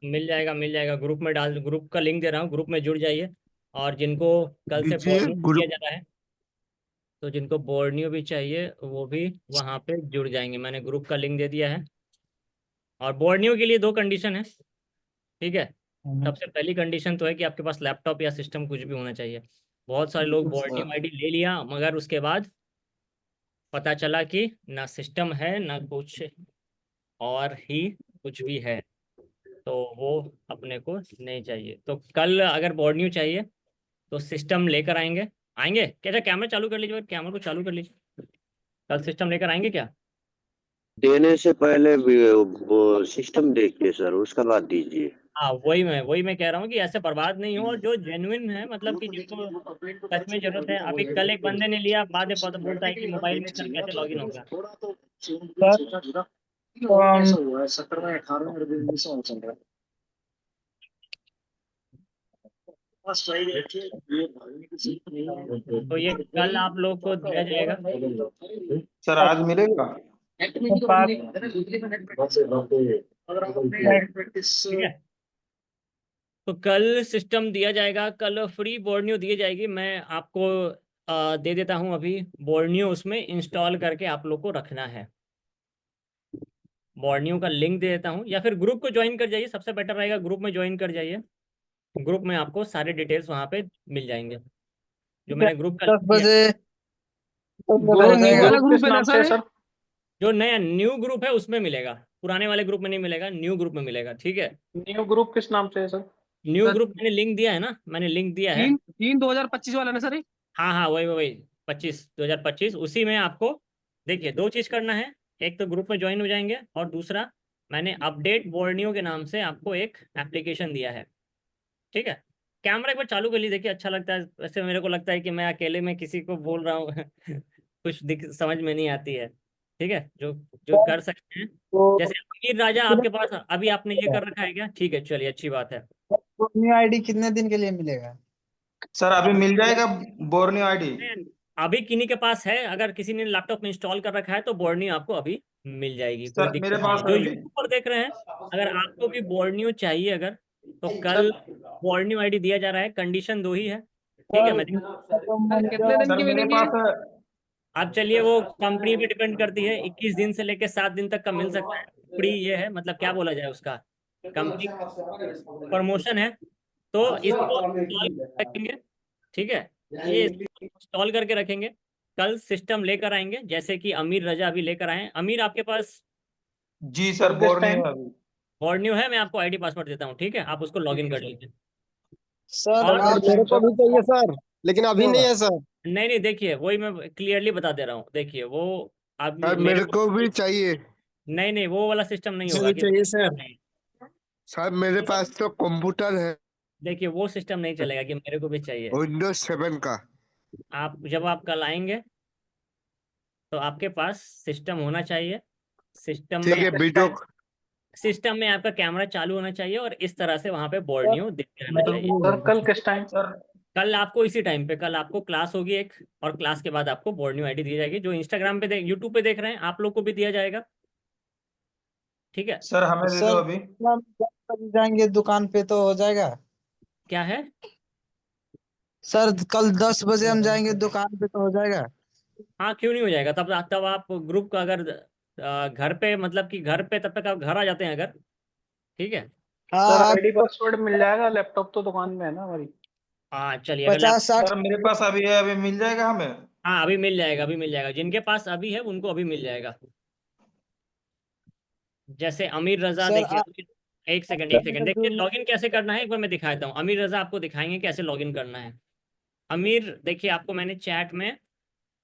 मिल जाएगा, मिल जाएगा। ग्रुप में डाल, ग्रुप का लिंक दे रहा हूँ, ग्रुप में जुड़ जाइए। और जिनको कल से दीजिए बोर्ड न्यू किया ग्रुप। जा रहा है, तो जिनको बोर्ड न्यू भी चाहिए वो भी वहाँ पे जुड़ जाएंगे। मैंने ग्रुप का लिंक दे दिया है। और बोर्ड न्यू के लिए 2 कंडीशन है, ठीक है? सबसे पहली कंडीशन तो है कि आपके पास लैपटॉप या सिस्टम कुछ भी होना चाहिए। बहुत सारे लोग बोर्ड न्यू आईडी ले लिया, मगर उसके बाद पता चला कि ना सिस्टम है ना कुछ और ही कुछ भी है, तो वो अपने को नहीं चाहिए। तो कल अगर बोर्ड न्यू चाहिए तो सिस्टम लेकर आएंगे। आएंगे क्या? कैमरा चालू कर लीजिए, कैमरा को चालू कर लीजिए। कल सिस्टम लेकर आएंगे क्या? देने से पहले भी वो सिस्टम देखिए सर, उसका बाद दीजिए। हाँ, वही मैं कह रहा हूँ कि ऐसे बर्बाद नहीं हो, और जो जेन्युइन है, मतलब कि जिनको सच में जरूरत है। अभी कल एक बंदे ने लिया, बाद में पता बोलता है कि मोबाइल में सर कैसे लॉगिन होगा। तो ये कल आप लोग को दिया जाएगा। सर आज मिलेगा? ठीक है। तो कल सिस्टम दिया जाएगा, कल फ्री बोर्नियो दी जाएगी। मैं आपको दे देता हूं अभी बोर्नियो, उसमें इंस्टॉल करके आप लोग को रखना है। बोर्नियो का लिंक दे देता हूं, या फिर ग्रुप को ज्वाइन कर जाइए, सबसे बेटर रहेगा ग्रुप में ज्वाइन कर जाइए। ग्रुप में आपको सारे डिटेल्स वहां पे मिल जाएंगे, जो मैंने ग्रुप का 10 link दिया है। बजे ग्रुप हो जाएगा। किस नाम से है सर? जो नया न्यू ग्रुप है उसमें मिलेगा, पुराने वाले ग्रुप में नहीं मिलेगा, न्यू ग्रुप में मिलेगा। ठीक है, न्यू ग्रुप किस नाम से है सर? न्यू ग्रुप मैंने लिंक दिया है ना, मैंने लिंक दिया है। 2025 वाला ना सर? हाँ हाँ, वही वही 2025 उसी में आपको देखिए 2 चीज़ करना है। एक तो ग्रुप में ज्वाइन हो जाएंगे, और दूसरा मैंने अपडेट बोर्नियो के नाम से आपको एक एप्लीकेशन दिया है। ठीक है, कैमरा एक बार चालू कर लीजिए, देखिए अच्छा लगता है। वैसे मेरे को लगता है कि मैं अकेले में किसी को बोल रहा हूँ कुछ दिख समझ में नहीं आती है। ठीक है, जो जो कर सकते हैं, तो जैसे अमीर राजा आपके पास अभी आपने ये कर रखा है क्या? ठीक है, चलिए अच्छी बात है। न्यू आईडी कितने दिन के लिए मिलेगा? सर अभी मिल जाएगा बोर्नियो आईडी? अभी किन्हीं के पास है, अगर किसी ने लैपटॉप में इंस्टॉल कर रखा है तो बोर्नियो आपको अभी मिल जाएगी, कोई सर दिक्कत मेरे नहीं पास है। जो है अभी। यूट्यूब पर देख रहे हैं, अगर आपको भी बोर्नियो चाहिए अगर, तो कल बोर्नियो आईडी दिया जा रहा है। कंडीशन 2 ही है। ठीक है, मैं कितने दिन सर की मेरे मिलेगी? पास अब चलिए, वो कंपनी पे डिपेंड करती है। 21 दिन से लेकर 7 दिन तक का मिल सकता है। फ्री ये है, मतलब क्या बोला जाए उसका, कंपनी प्रमोशन है। तो इसको इंस्टॉल रखेंगे। ठीक है, ये इंस्टॉल करके रखेंगे, कल सिस्टम लेकर आएंगे, जैसे कि अमीर रजा अभी लेकर आए हैं। अमीर आपके पास जी सर बोर्नियो है अभी। बोर्नियो है? मैं आपको आईडी पासवर्ड देता हूँ, ठीक है, आप उसको लॉगिन कर लीजिए। सर और आप मेरे को भी चाहिए सर, लेकिन अभी नहीं है सर। नहीं नहीं, देखिए वही मैं क्लियरली बता दे रहा हूँ। देखिए वो अब मेरे मेरे को, को भी चाहिए। नहीं नहीं, वो वाला सिस्टम नहीं मुझे होगा भी कि चाहिए सर। नहीं। सर मेरे पास तो कंप्यूटर है, देखिए वो सिस्टम नहीं चलेगा कि मेरे को भी चाहिए। विंडोज 7 का। आप जब आप कल आएंगे तो आपके पास सिस्टम होना चाहिए। सिस्टम ठीक में है, वीडियो। सिस्टम में आपका कैमरा चालू होना चाहिए, और इस तरह से वहां पे बोर्नियो दिखते रहना चाहिए। सर कल किस टाइम? सर कल आपको इसी टाइम पे, कल आपको क्लास होगी एक, और क्लास के बाद आपको बोर्नियो आईडी दी जाएगी। जो इंस्टाग्राम पे यूट्यूब पे देख रहे हैं, आप लोग को भी दिया जाएगा। ठीक है, सर हमें दे दो सर अभी। हम कल जाएंगे दुकान पे तो हो जाएगा? क्या है? सर कल 10 बजे हम जाएंगे दुकान पे तो हो जाएगा? हाँ, क्यों नहीं हो जाएगा। तब आप ग्रुप का अगर घर पे, मतलब कि घर पे, तब तक आप घर आ जाते हैं अगर। ठीक है, सर हाँ, आईडी पासवर्ड मिल जाएगा, लैपटॉप तो दुकान में है ना हमारी। हाँ चलिए, अगर 50-60। सर मेरे पास अभी है, अभी मिल जाएगा हमें? हाँ अभी मिल जाएगा, अभी मिल जाएगा। जिनके पास अभी है उनको अभी मिल जाएगा। जैसे अमीर रजा, सर देखिए एक सेकंड एक सेकंड, देखिए लॉगिन कैसे करना है एक बार मैं दिखाता हूँ। अमीर रजा आपको दिखाएंगे कैसे लॉगिन करना है। अमीर देखिए, आपको मैंने चैट में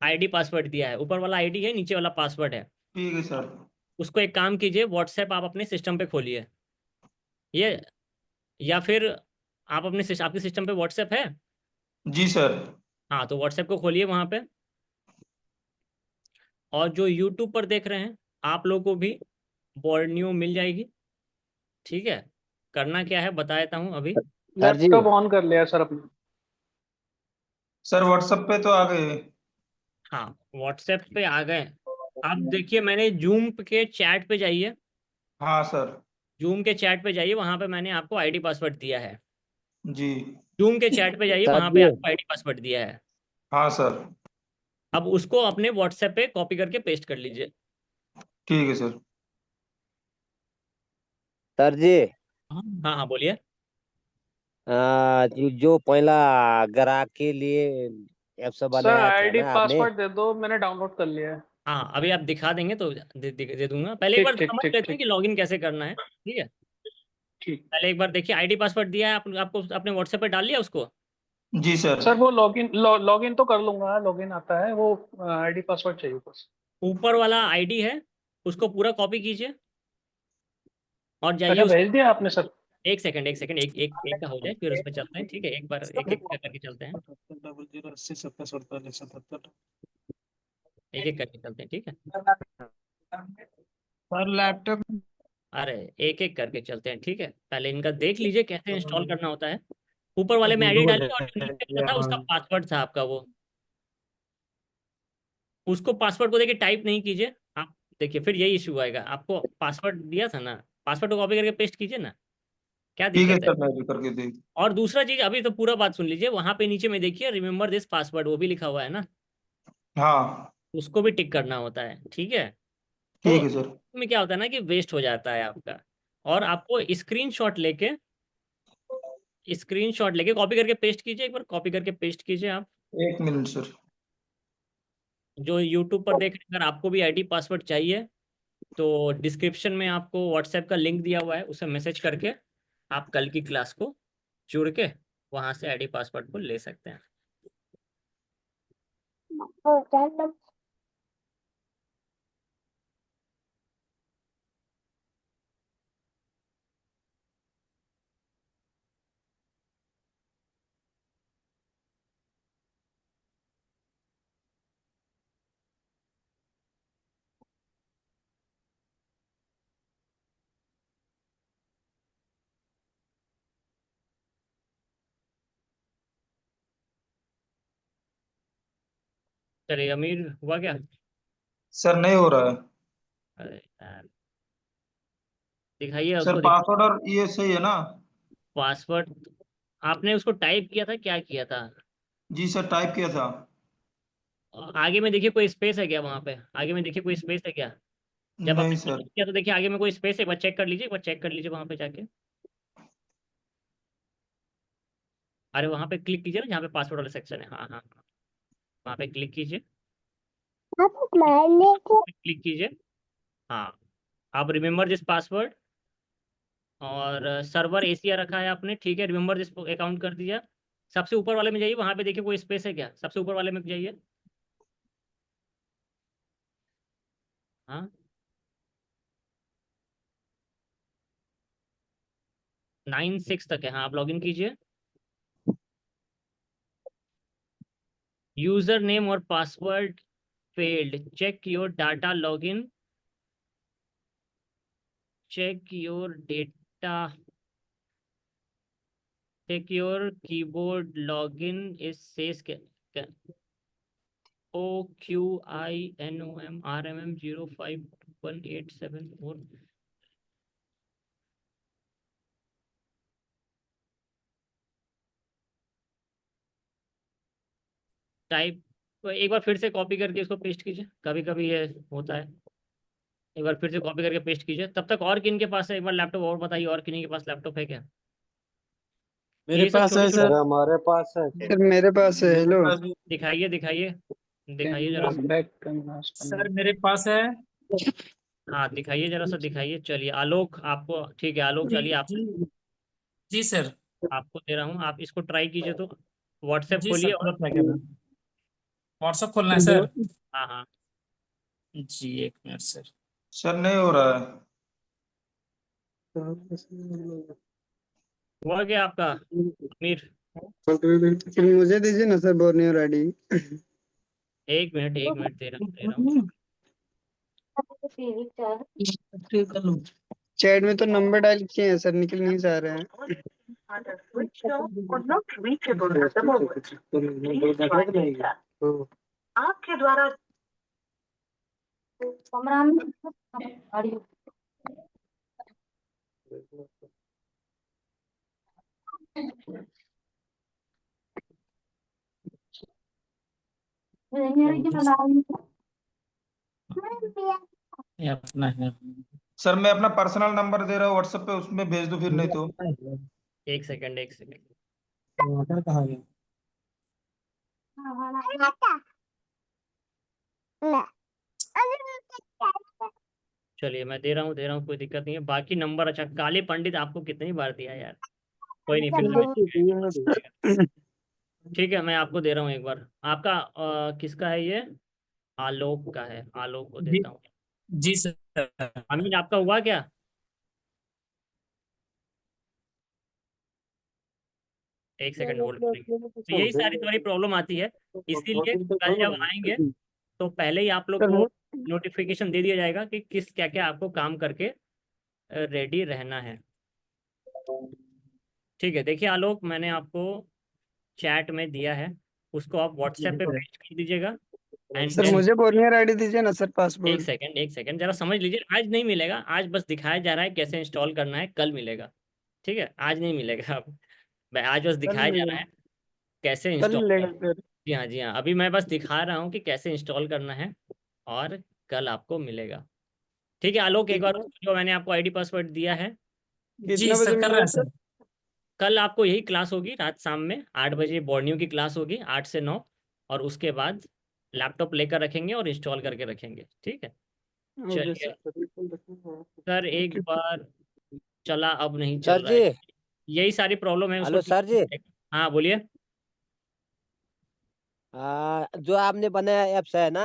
आईडी पासवर्ड दिया है। ऊपर वाला आईडी है, नीचे वाला पासवर्ड है। ठीक है सर। उसको एक काम कीजिए, व्हाट्सएप आप अपने सिस्टम पे खोलिए ये, या फिर आप अपने आपके सिस्टम पे व्हाट्सएप है? जी सर। हाँ, तो व्हाट्सएप को खोलिए वहाँ पे। और जो यूट्यूब पर देख रहे हैं, आप लोगों को भी बोर्नियो मिल जाएगी। ठीक है, करना क्या है बता देता हूँ अभी। लैपटॉप ऑन कर लिया सर अपने। सर व्हाट्सएप पे तो आ गए। हाँ, व्हाट्सएप पे आ गए। अब देखिए, मैंने जूम के चैट पे जाइए, हाँ सर। जूम के चैट पे जाइए, वहाँ पे मैंने आपको आईडी पासवर्ड दिया है। जी। जूम के चैट पे जाइए, वहाँ पे आपको आईडी पासवर्ड दिया है। हाँ सर। अब उसको अपने व्हाट्सएप पे कॉपी करके पेस्ट कर लीजिए। ठीक है सर। सर जी, हाँ हाँ बोलिए। जो पहला ग्राहक के लिए ऐप सब सर बनाया था आईडी ना आपने? पासवर्ड दे दो, मैंने डाउनलोड कर लिया है। हाँ, अभी आप दिखा देंगे तो दे दूंगा। पहले एक ठीक बार ठीक समझ ठीक लेते हैं ठीक कि लॉगिन कैसे करना है। ठीक है, ठीक। पहले एक बार देखिए, आईडी पासवर्ड दिया है आपको अपने व्हाट्सएप पे डाल लिया उसको। जी सर। सर वो लॉगिन तो कर लूंगा, लॉगिन आता है, वो आईडी पासवर्ड चाहिए बस। ऊपर वाला आईडी है, उसको पूरा कॉपी कीजिए और जाइए अच्छा उस। भेज दिया आपने सर? एक सेकंड एक सेकंड, एक एक एक का हो जाए फिर उस पर चलते हैं। ठीक है, एक बार एक एक करके चलते हैं, 77 एक एक करके चलते हैं। ठीक है, सर लैपटॉप। अरे एक एक करके चलते हैं। ठीक है, पहले इनका देख लीजिए कैसे इंस्टॉल करना होता है। ऊपर वाले में आईडी डालिए, और नीचे जो था उसका पासवर्ड था आपका, वो उसको पासवर्ड को देखिए टाइप नहीं कीजिए आप। देखिए फिर यही इशू आएगा। आपको पासवर्ड दिया था ना, पासवर्ड को कॉपी करके पेस्ट कीजिए ना, क्या ठीक है दिक्कत है। सर, मैं भी करके दे। और दूसरा चीज, अभी तो पूरा बात सुन लीजिए, वहां पे नीचे में देखिए रिमेम्बर दिस पासवर्ड, वो भी लिखा हुआ है ना, हाँ उसको भी टिक करना होता है, ठीक है। तो ठीक है सर। में क्या होता है ना कि वेस्ट हो जाता है आपका, और आपको स्क्रीनशॉट लेके कॉपी करके पेस्ट कीजिए, एक बार कॉपी करके पेस्ट कीजिए आप। 1 मिनट सर। जो यूट्यूब पर देख रहे हैं, अगर आपको भी आईडी पासवर्ड चाहिए तो डिस्क्रिप्शन में आपको व्हाट्सएप का लिंक दिया हुआ है, उसे मैसेज करके आप कल की क्लास को जुड़ के वहां से आईडी पासवर्ड को ले सकते हैं। चलिए, अमीर हुआ क्या? सर नहीं हो रहा है। अरे यार, दिखाइए सर उसको, पासवर्ड और ये सही है ना? पासवर्ड आपने उसको टाइप किया था, क्या किया था? जी सर, टाइप किया था। आगे में देखिए कोई स्पेस है क्या वहां पे? आगे में देखिए कोई स्पेस है क्या? जब नहीं आपने सर। टाइप किया तो देखिए आगे में कोई स्पेस है, एक बार चेक कर लीजिए, एक बार चेक कर लीजिए वहां पे जाके। अरे वहां पे क्लिक कीजिए ना जहाँ पे पासवर्ड वाला सेक्शन है, हाँ हाँ हाँ, वहां पे क्लिक कीजिए, क्लिक कीजिए। हाँ, आप रिमेम्बर दिस पासवर्ड, और सर्वर एशिया रखा है आपने, ठीक है, रिमेम्बर दिस अकाउंट कर दिया। सबसे ऊपर वाले में जाइए, वहां पे देखिए कोई स्पेस है क्या, सबसे ऊपर वाले में जाइए। हाँ, 9 6 तक है, हाँ आप लॉगिन कीजिए। यूजर नेम और password failed, check your data login, check your data, check your keyboard login is सेस OQINOMRMM052187 टाइप। एक बार फिर से कॉपी करके इसको पेस्ट कीजिए, कभी कभी ये होता है। एक बार फिर से कॉपी करके पेस्ट कीजिए। तब तक और किन के पास है, एक बार लैपटॉप और बताइए, और किन के पास लैपटॉप है क्या? मेरे ये सब पास छोटे है छोटे सर। हमारे पास है। सर मेरे पास है। हेलो। दिखाइए दिखाइए, दिखाइए जरा सा। बैक करना सर मेरे पास है। हाँ दिखाइए जरा सा, दिखाइए। चलिए आलोक, आपको ठीक है, आलोक जी चलिए आप, जी जी सर। आपको दे रहा हूँ, आप इसको ट्राई कीजिए। तो व्हाट्सएप जी खोलिए सर, पूरा और, ट्राई कर रहा हूँ। व्हाट्सअप खोलना है सर? हाँ हाँ, जी, 1 मिनट सर। सर नहीं हो रहा है। हुआ क्या आपका अमीर? फिर मुझे दीजिए ना सर, बोर्नियर आईडी। 1 मिनट दे रहा हूँ। चैट में तो नंबर डायल किए हैं सर, निकल नहीं जा रहे हैं। आपके द्वारा ये अपना है। सर मैं अपना पर्सनल नंबर दे रहा हूँ व्हाट्सएप पे, उसमें भेज दो फिर, नहीं तो। एक सेकंड, एक सेकंड। कहाँ गया? चलिए मैं दे रहा हूँ, कोई दिक्कत नहीं है। बाकी नंबर, अच्छा काले पंडित आपको कितनी बार दिया यार, कोई नहीं, फिर से ठीक है, मैं आपको दे रहा हूँ एक बार। आपका किसका है ये? आलोक का है, आलोक को जी देता हूँ। जी सर। अमीन आपका हुआ क्या? एक सेकंड होल्ड करेंगे। तो यही सारी तुम्हारी प्रॉब्लम आती है, इसीलिए कल जब आएंगे तो पहले ही आप लोग को नोटिफिकेशन दे दिया जाएगा कि किस क्या क्या आपको काम करके रेडी रहना है। ठीक है, देखिए आलोक, मैंने आपको चैट में दिया है, उसको आप व्हाट्सएप पे पेस्ट कर दीजिएगा। एंड सर देन मुझे बोलनियर आईडी दीजिए ना सर, एक पासपोर्ट। सेकंड जरा समझ लीजिए। आज नहीं मिलेगा, आज बस दिखाया जा रहा है कैसे इंस्टॉल करना है, कल मिलेगा। ठीक है, आज नहीं मिलेगा। अब आज बस कल दिखाया जा रहा मिलेगा, है कैसे कल इंस्टॉल मिलेगा करना है। सर। जी हाँ जी हाँ, अभी मैं बस दिखा रहा हूँ कि कैसे इंस्टॉल करना है, और कल आपको मिलेगा। ठीक है आलोक, एक बार कितना जो मैंने आपको आईडी पासवर्ड दिया है, जी कितना बजे सर, कर रहे मिलेगा हैं सर? सर। कल आपको यही क्लास होगी रात शाम में 8 बजे, बॉर्नियो की क्लास होगी 8 से 9, और उसके बाद लैपटॉप लेकर रखेंगे और इंस्टॉल करके रखेंगे। ठीक है, ओके चलिए सर, बिल्कुल रखूंगा। सर, एक ओके। बार चला, अब नहीं सर चल रहा जी। है। यही सारी प्रॉब्लम है, उसको हेलो ठीक सर जी। करेगा। हाँ बोलिए। जो आपने बनाया ऐप्स है ना,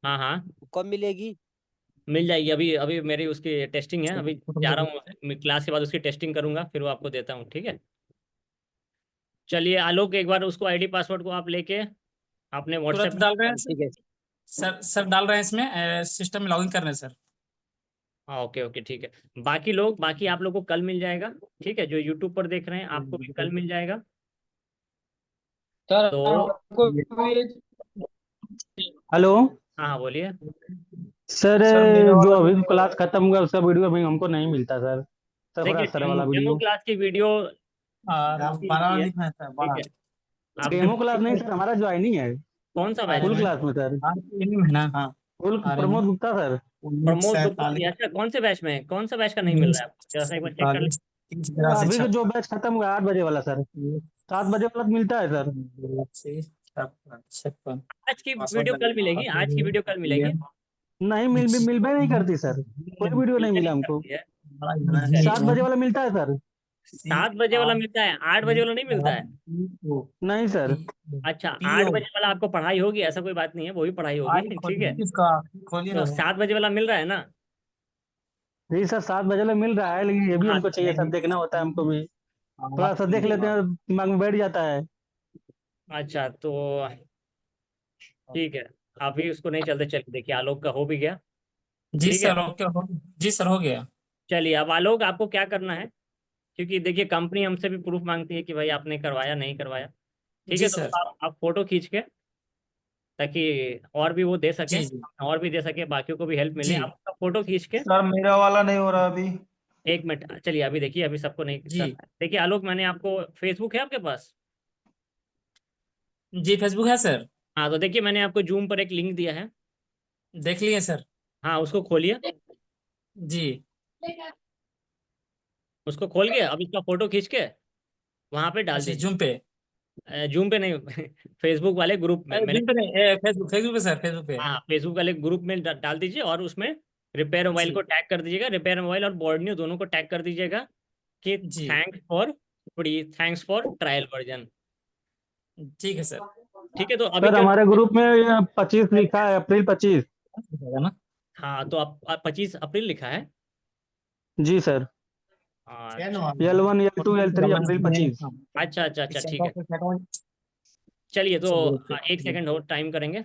हाँ हाँ, वो कब मिलेगी? मिल जाएगी। अभी अभी मेरी उसकी टेस्टिंग है, अभी जा रहा हूँ मैं क्लास के बाद उसकी टेस्टिंग करूंगा, फिर वो आपको देता हूँ। ठीक है, चलिए आलोक, एक बार उसको आईडी पासवर्ड को आप लेके अपने तुरंत व्हाट्सएप। डाल रहे हैं सर। ठीक है। सर डाल रहे हैं इसमें, सिस्टम में लॉगिन कर रहे हैं सर। हाँ ओके ओके ठीक है। बाकी आप लोग को कल मिल जाएगा। ठीक है, जो यूट्यूब पर देख रहे हैं आपको भी कल मिल जाएगा। सर तो हमको भी हेलो हाँ हाँ बोलिए। सर, सर मेरा जो वाला अभी क्लास खत्म हुआ उसका वीडियो अभी हमको नहीं मिलता सर, देखिए सर वाला डेमो वीडियो। क्लास की वीडियो आपकी बड़ा है। लिखना है सर, ठीक बड़ा। है, आपने डेमो क्लास नहीं सर, हमारा ज्वाइनिंग है कौन सा बैच फुल में? क्लास में सर। RPM है ना? हाँ। Full Pramod Gupta sir. प्रमोद गुप्ता जी, 47 अच्छा कौन से बैच में है? कौन सा बैच का नहीं मिल रहा है आपको? जरा सा एक बार चेक कर ले। 30 सर 82 अभी का जो 56। बैच खत्म हुआ 8 बजे वाला सर, 7 बजे वाला तो मिलता है सर। 56। आज की वीडियो कल मिलेगी, आज की वीडियो कल मिलेगी। नहीं मिल भी नहीं करती सर, कोई वीडियो नहीं मिलने मिला नहीं हमको। करती है। 7 बजे वाला मिलता है सर। 7 बजे वाला मिलता है, 8 बजे वाला नहीं मिलता है। नहीं सर। अच्छा, 8 बजे वाला आपको पढ़ाई होगी, ऐसा कोई बात नहीं है, वो भी पढ़ाई होगी। ठीक है, खोलिए तो ना। 7 बजे वाला मिल रहा है ना? जी सर 7 बजे वाला मिल रहा है, लेकिन ये भी हाँ हमको चाहिए सर, देखना होता है हमको भी, थोड़ा सा देख लेते हैं दिमाग में बैठ जाता है। अच्छा, तो ठीक है, अभी उसको नहीं चलते। चलिए देखिए, आलोक का हो भी गया। जी ठीक है, सर, ओके जी सर, हो गया। चलिए अब आलोक आपको क्या करना है, क्योंकि देखिए कंपनी हमसे भी प्रूफ मांगती है कि भाई आपने करवाया नहीं करवाया। ठीक जी है, तो सर। आप फोटो खींच के, ताकि और भी वो दे सके, जी जी और भी दे सके, बाकियों को भी हेल्प मिले, जी आप उसका फोटो खींच के। सर मेरा वाला नहीं हो रहा अभी। 1 मिनट, चलिए अभी देखिए, अभी सबको नहीं जी करना है। देखिए आलोक, मैंने आपको, फेसबुक है आपके पास? जी, फेसबुक है सर। हाँ, तो देखिए मैंने आपको जूम पर एक लिंक दिया है। देख लिए सर। हाँ, उसको खोलिए। जी उसको खोल के अब इसका फोटो खींच के वहां पे डाल अच्छा, दीजिए। जूम पे? जूम पे नहीं, फेसबुक वाले ग्रुप में मैंने। जूम पे नहीं, फेसबुक पे सर, फेसबुक पे। हाँ, फेसबुक वाले ग्रुप में डाल दीजिए, और उसमें रिपेयर मोबाइल को जी टैग कर दीजिएगा, रिपेयर मोबाइल और बोर्ड दोनों को टैग कर दीजिएगा कि जी, थैंक्स फॉर ट्रायल वर्जन। ठीक है सर। ठीक है, तो अभी सर क्या हमारे करते हैं? ग्रुप में 25 लिखा है, अप्रैल 25। है ना? हाँ, तो आप 25 अप्रैल लिखा है। जी सर। अच्छा L1 L2 L3 अप्रैल 25। अच्छा अच्छा अच्छा, ठीक है। चलिए, तो एक सेकंड और टाइम करेंगे।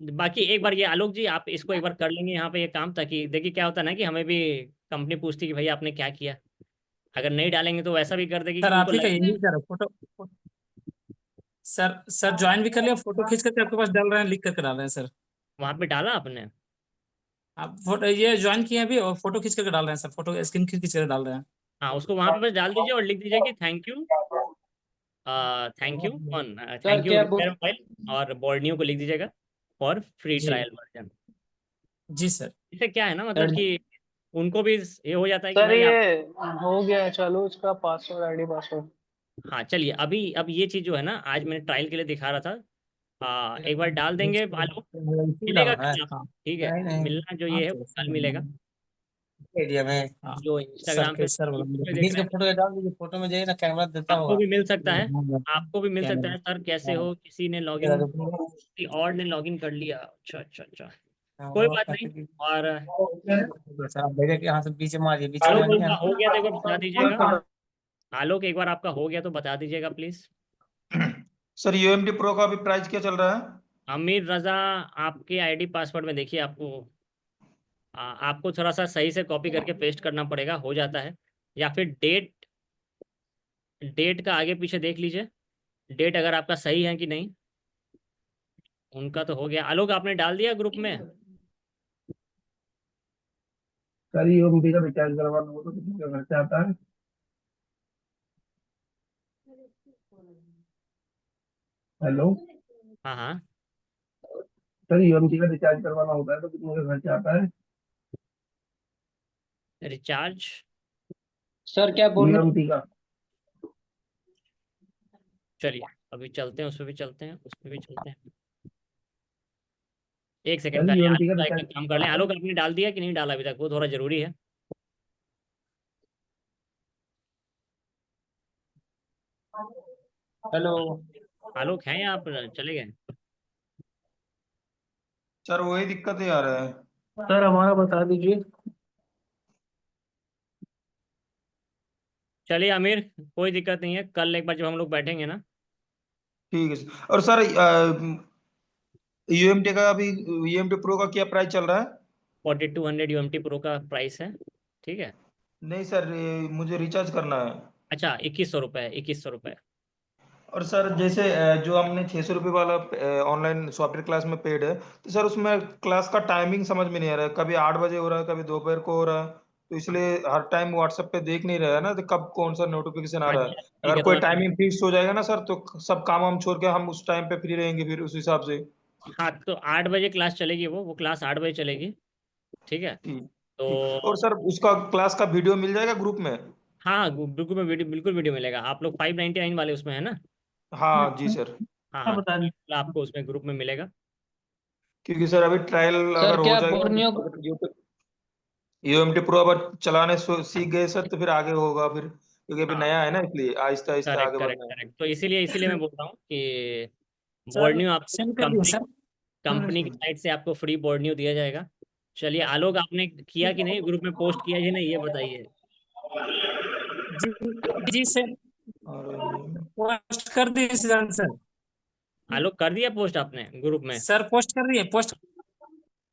बाकी एक बार ये आलोक जी, आप इसको एक बार कर लेंगे यहाँ पे ये काम, ताकि देखिए क्या होता है ना कि हमें भी कंपनी पूछती कि भाई आपने क्या किया। अगर नहीं डालेंगे तो वैसा भी कर देगी कि सर आप उनको ही का लगे। यही सर, फोटो। सर ज्वाइन भी कर लिया, फोटो खींच करके आपके पास डाल रहे हैं, लिख करके डाल रहे हैं सर। वहां पे डाला आपने? आप फोटो ये ज्वाइन किए अभी, और फोटो खींच करके डाल रहे हैं सर, फोटो स्क्रीन खींच करके डाल रहे हैं। हाँ, उसको वहां पे बस डाल दीजिए और लिख दीजिए कि thank you on, sir thank you क्या रिपेयर मोबाइल और बोर्ड को लिख दीजिएगा फॉर फ्री जी ट्रायल वर्जन। जी सर। इससे क्या है ना, मतलब कि उनको भी ये हो जाता है कि सर भाई ये आप। हो गया, चलो उसका पासवर्ड आईडी पासवर्ड। हाँ चलिए, अभी अब ये चीज जो है ना, आज मैंने ट्रायल के लिए दिखा रहा था। एक बार डाल देंगे आलोक, मिलेगा कल आपको। ठीक है, नहीं नहीं, मिलना जो हाँ ये है तो वो कल मिलेगा। एरिया में, हाँ। जो सर इंस्टाग्राम के पे सर वाला यूट्यूब पे देख खींच रहे के हैं, फोटो डाल दीजिए, फोटो में जाइए ना, कैमरा देता आपको होगा। भी मिल सकता है। आपको भी मिल सकता कैमरा। है सर, कैसे हो, किसी ने तेरा लॉगिन, जो किसी और ने लॉगिन कर लिया। अच्छा अच्छा अच्छा, कोई बात नहीं। और सर आप भेजे कि यहाँ से बीच में मारिए, बीच में आलोक मारिए। का हो गया तो एक बार बता दीजिएगा। आलोक, एक बार आपका हो गया तो बता दीजिएगा प्लीज। सर यूएमडी प्रो का अभी प्राइस क्या चल रहा है? अमीर रजा, आपके आईडी पासवर्ड में देखिए, आपको थोड़ा सा सही से कॉपी करके पेस्ट करना पड़ेगा, हो जाता है। या फिर डेट, डेट का आगे पीछे देख लीजिए, डेट अगर आपका सही है कि नहीं। उनका तो हो गया। आलोक आपने डाल दिया ग्रुप में? सर यूएमटी का रिचार्ज करवाना हो तो कितने का खर्चा आता है? हेलो हाँ हाँ। सर, यूएमटी का रिचार्ज करवाना होता है तो कितने का खर्चा आता है? रिचार्ज सर क्या बोल रहे यूएमटी का। चलिए अभी चलते हैं, उसमें भी चलते हैं, उसमें भी चलते हैं। एक सेकंड सर पहले यूएमटी आलोक का का रिचार्ज एक काम कर लें। आलोक आपने डाल दिया कि नहीं डाला अभी तक? वो थोड़ा जरूरी है। हेलो आलोक हैं या आप चले गए? सर वही दिक्कत ही आ रहा है। सर हमारा बता दीजिए। चलिए आमिर, कोई दिक्कत नहीं है, कल एक बार जब हम लोग बैठेंगे ना। ठीक है सर। और सर यूएमटी का अभी, यूएमटी प्रो का क्या प्राइस चल रहा है? 4200 यूएमटी प्रो का प्राइस है। ठीक है। नहीं सर, मुझे रिचार्ज करना है। अच्छा 2100 रुपये, 2100 रुपये। और सर जैसे जो हमने 600 रुपये वाला ऑनलाइन सॉफ्टवेयर क्लास में पेड है, तो सर उसमें क्लास का टाइमिंग समझ में नहीं आ रहा है। कभी 8 बजे हो रहा है, कभी दोपहर को हो रहा है। तो इसलिए हर टाइम व्हाट्सएप पे देख नहीं रहा है ना, तो कब कौन सा नोटिफिकेशन आ रहा है। अच्छा ठीक अगर है, तो कोई मैं टाइमिंग फिक्स हो जाएगा ना सर, तो सब काम हम छोड़ के हम उस टाइम पे फ्री रहेंगे फिर उस हिसाब से। हाँ तो 8 बजे क्लास चलेगी, वो क्लास 8 बजे चलेगी। ठीक है। ठीक। ठीक। तो और सर उसका क्लास का वीडियो मिल जाएगा ग्रुप में? हाँ बिल्कुल, में वीडियो, बिल्कुल वीडियो मिलेगा। आप लोग 599 वाले उसमें है ना? हाँ जी सर। हाँ हाँ, बता दीजिए। तो आपको उसमें ग्रुप में मिलेगा। क्योंकि सर अभी ट्रायल सर अगर हो क्या जाएगा, बोर्नियो यूएमटी प्रो अगर चलाने सीख गए सर, तो फिर आगे होगा फिर, क्योंकि अभी हाँ नया है ना, इसलिए आहिस्ता आहिस्ता करेक्ट आगे करेक्ट बढ़ना है। करेक्ट। तो इसीलिए मैं बोल रहा हूँ कि सर बोर्ड न्यू आपको सेंड कर दिया कंपनी सर। कंपनी की साइड से आपको फ्री बोर्ड न्यू दिया जाएगा। चलिए आलोक आपने किया कि नहीं, ग्रुप में पोस्ट किया कि नहीं, ये बताइए। जी जी सर, और पोस्ट कर दिए सिद्धांत सर। आलोक कर दिया पोस्ट आपने ग्रुप में? सर पोस्ट कर दिए, पोस्ट।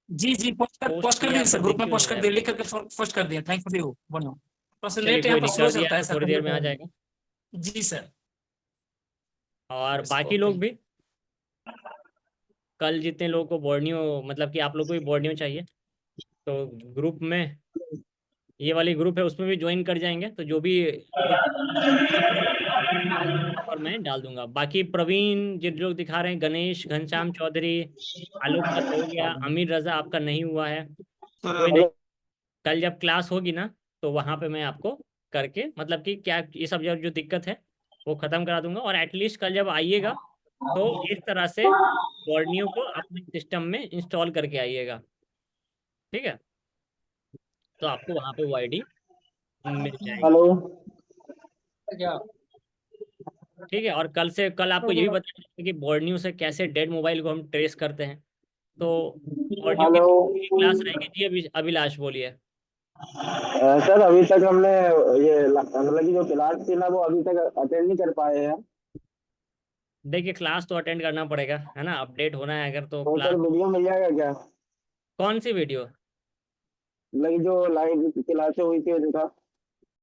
जी जी पोस्ट पोस्ट कर किया दिए सर, पर ग्रुप दिख में क्यों नहीं पोस्ट रहा कर है दिए, अभी? लिख करके पोस्ट कर दिया। थैंक यू बोलो। बस चलिए नेट कोई यहाँ पर नहीं, स्लो कर दिया चलता है तो सर, थोड़ी कभी देर में आ कभी। जाएगा। जी सर। और बाकी ओके। लोग भी, कल जितने लोगों को बोर्ड न्यू, मतलब कि आप लोग को भी बोर्ड न्यू चाहिए, तो ग्रुप में, ये वाली ग्रुप है उसमें भी ज्वाइन कर जाएंगे। तो जो भी और मैं डाल दूंगा। बाकी प्रवीण जिन लोग दिखा रहे हैं, गणेश, घनश्याम चौधरी, आलोक का तो हो गया, अमीर रजा आपका नहीं हुआ है। कोई नहीं, कल जब क्लास होगी ना, तो वहां पे मैं आपको करके, मतलब कि क्या ये सब जो दिक्कत है वो खत्म करा दूंगा। और एटलीस्ट कल जब आइएगा तो इस तरह से बॉर्डनियो को अपने सिस्टम में इंस्टॉल करके आइएगा। ठीक है। तो आपको वहां पे वो आईडी मिल जाएगी। हेलो क्या ठीक है। और कल आपको ये भी बताया कि बॉर्डनियो से कैसे डेड मोबाइल को हम ट्रेस करते हैं। तो बॉर्डनियो की हेलो क्लास रहेगी जी। अभिलाष बोलिए। सर अभी तक हमने ये मतलब की जो क्लास थी ना वो अभी तक अटेंड नहीं कर पाए हैं। देखिए क्लास तो अटेंड करना पड़ेगा, है ना, अपडेट होना है अगर, तो तो सर क्लास। वीडियो मिल जाएगा क्या? कौन सी वीडियो? मतलब जो लाइव क्लासें हुई थी उनका।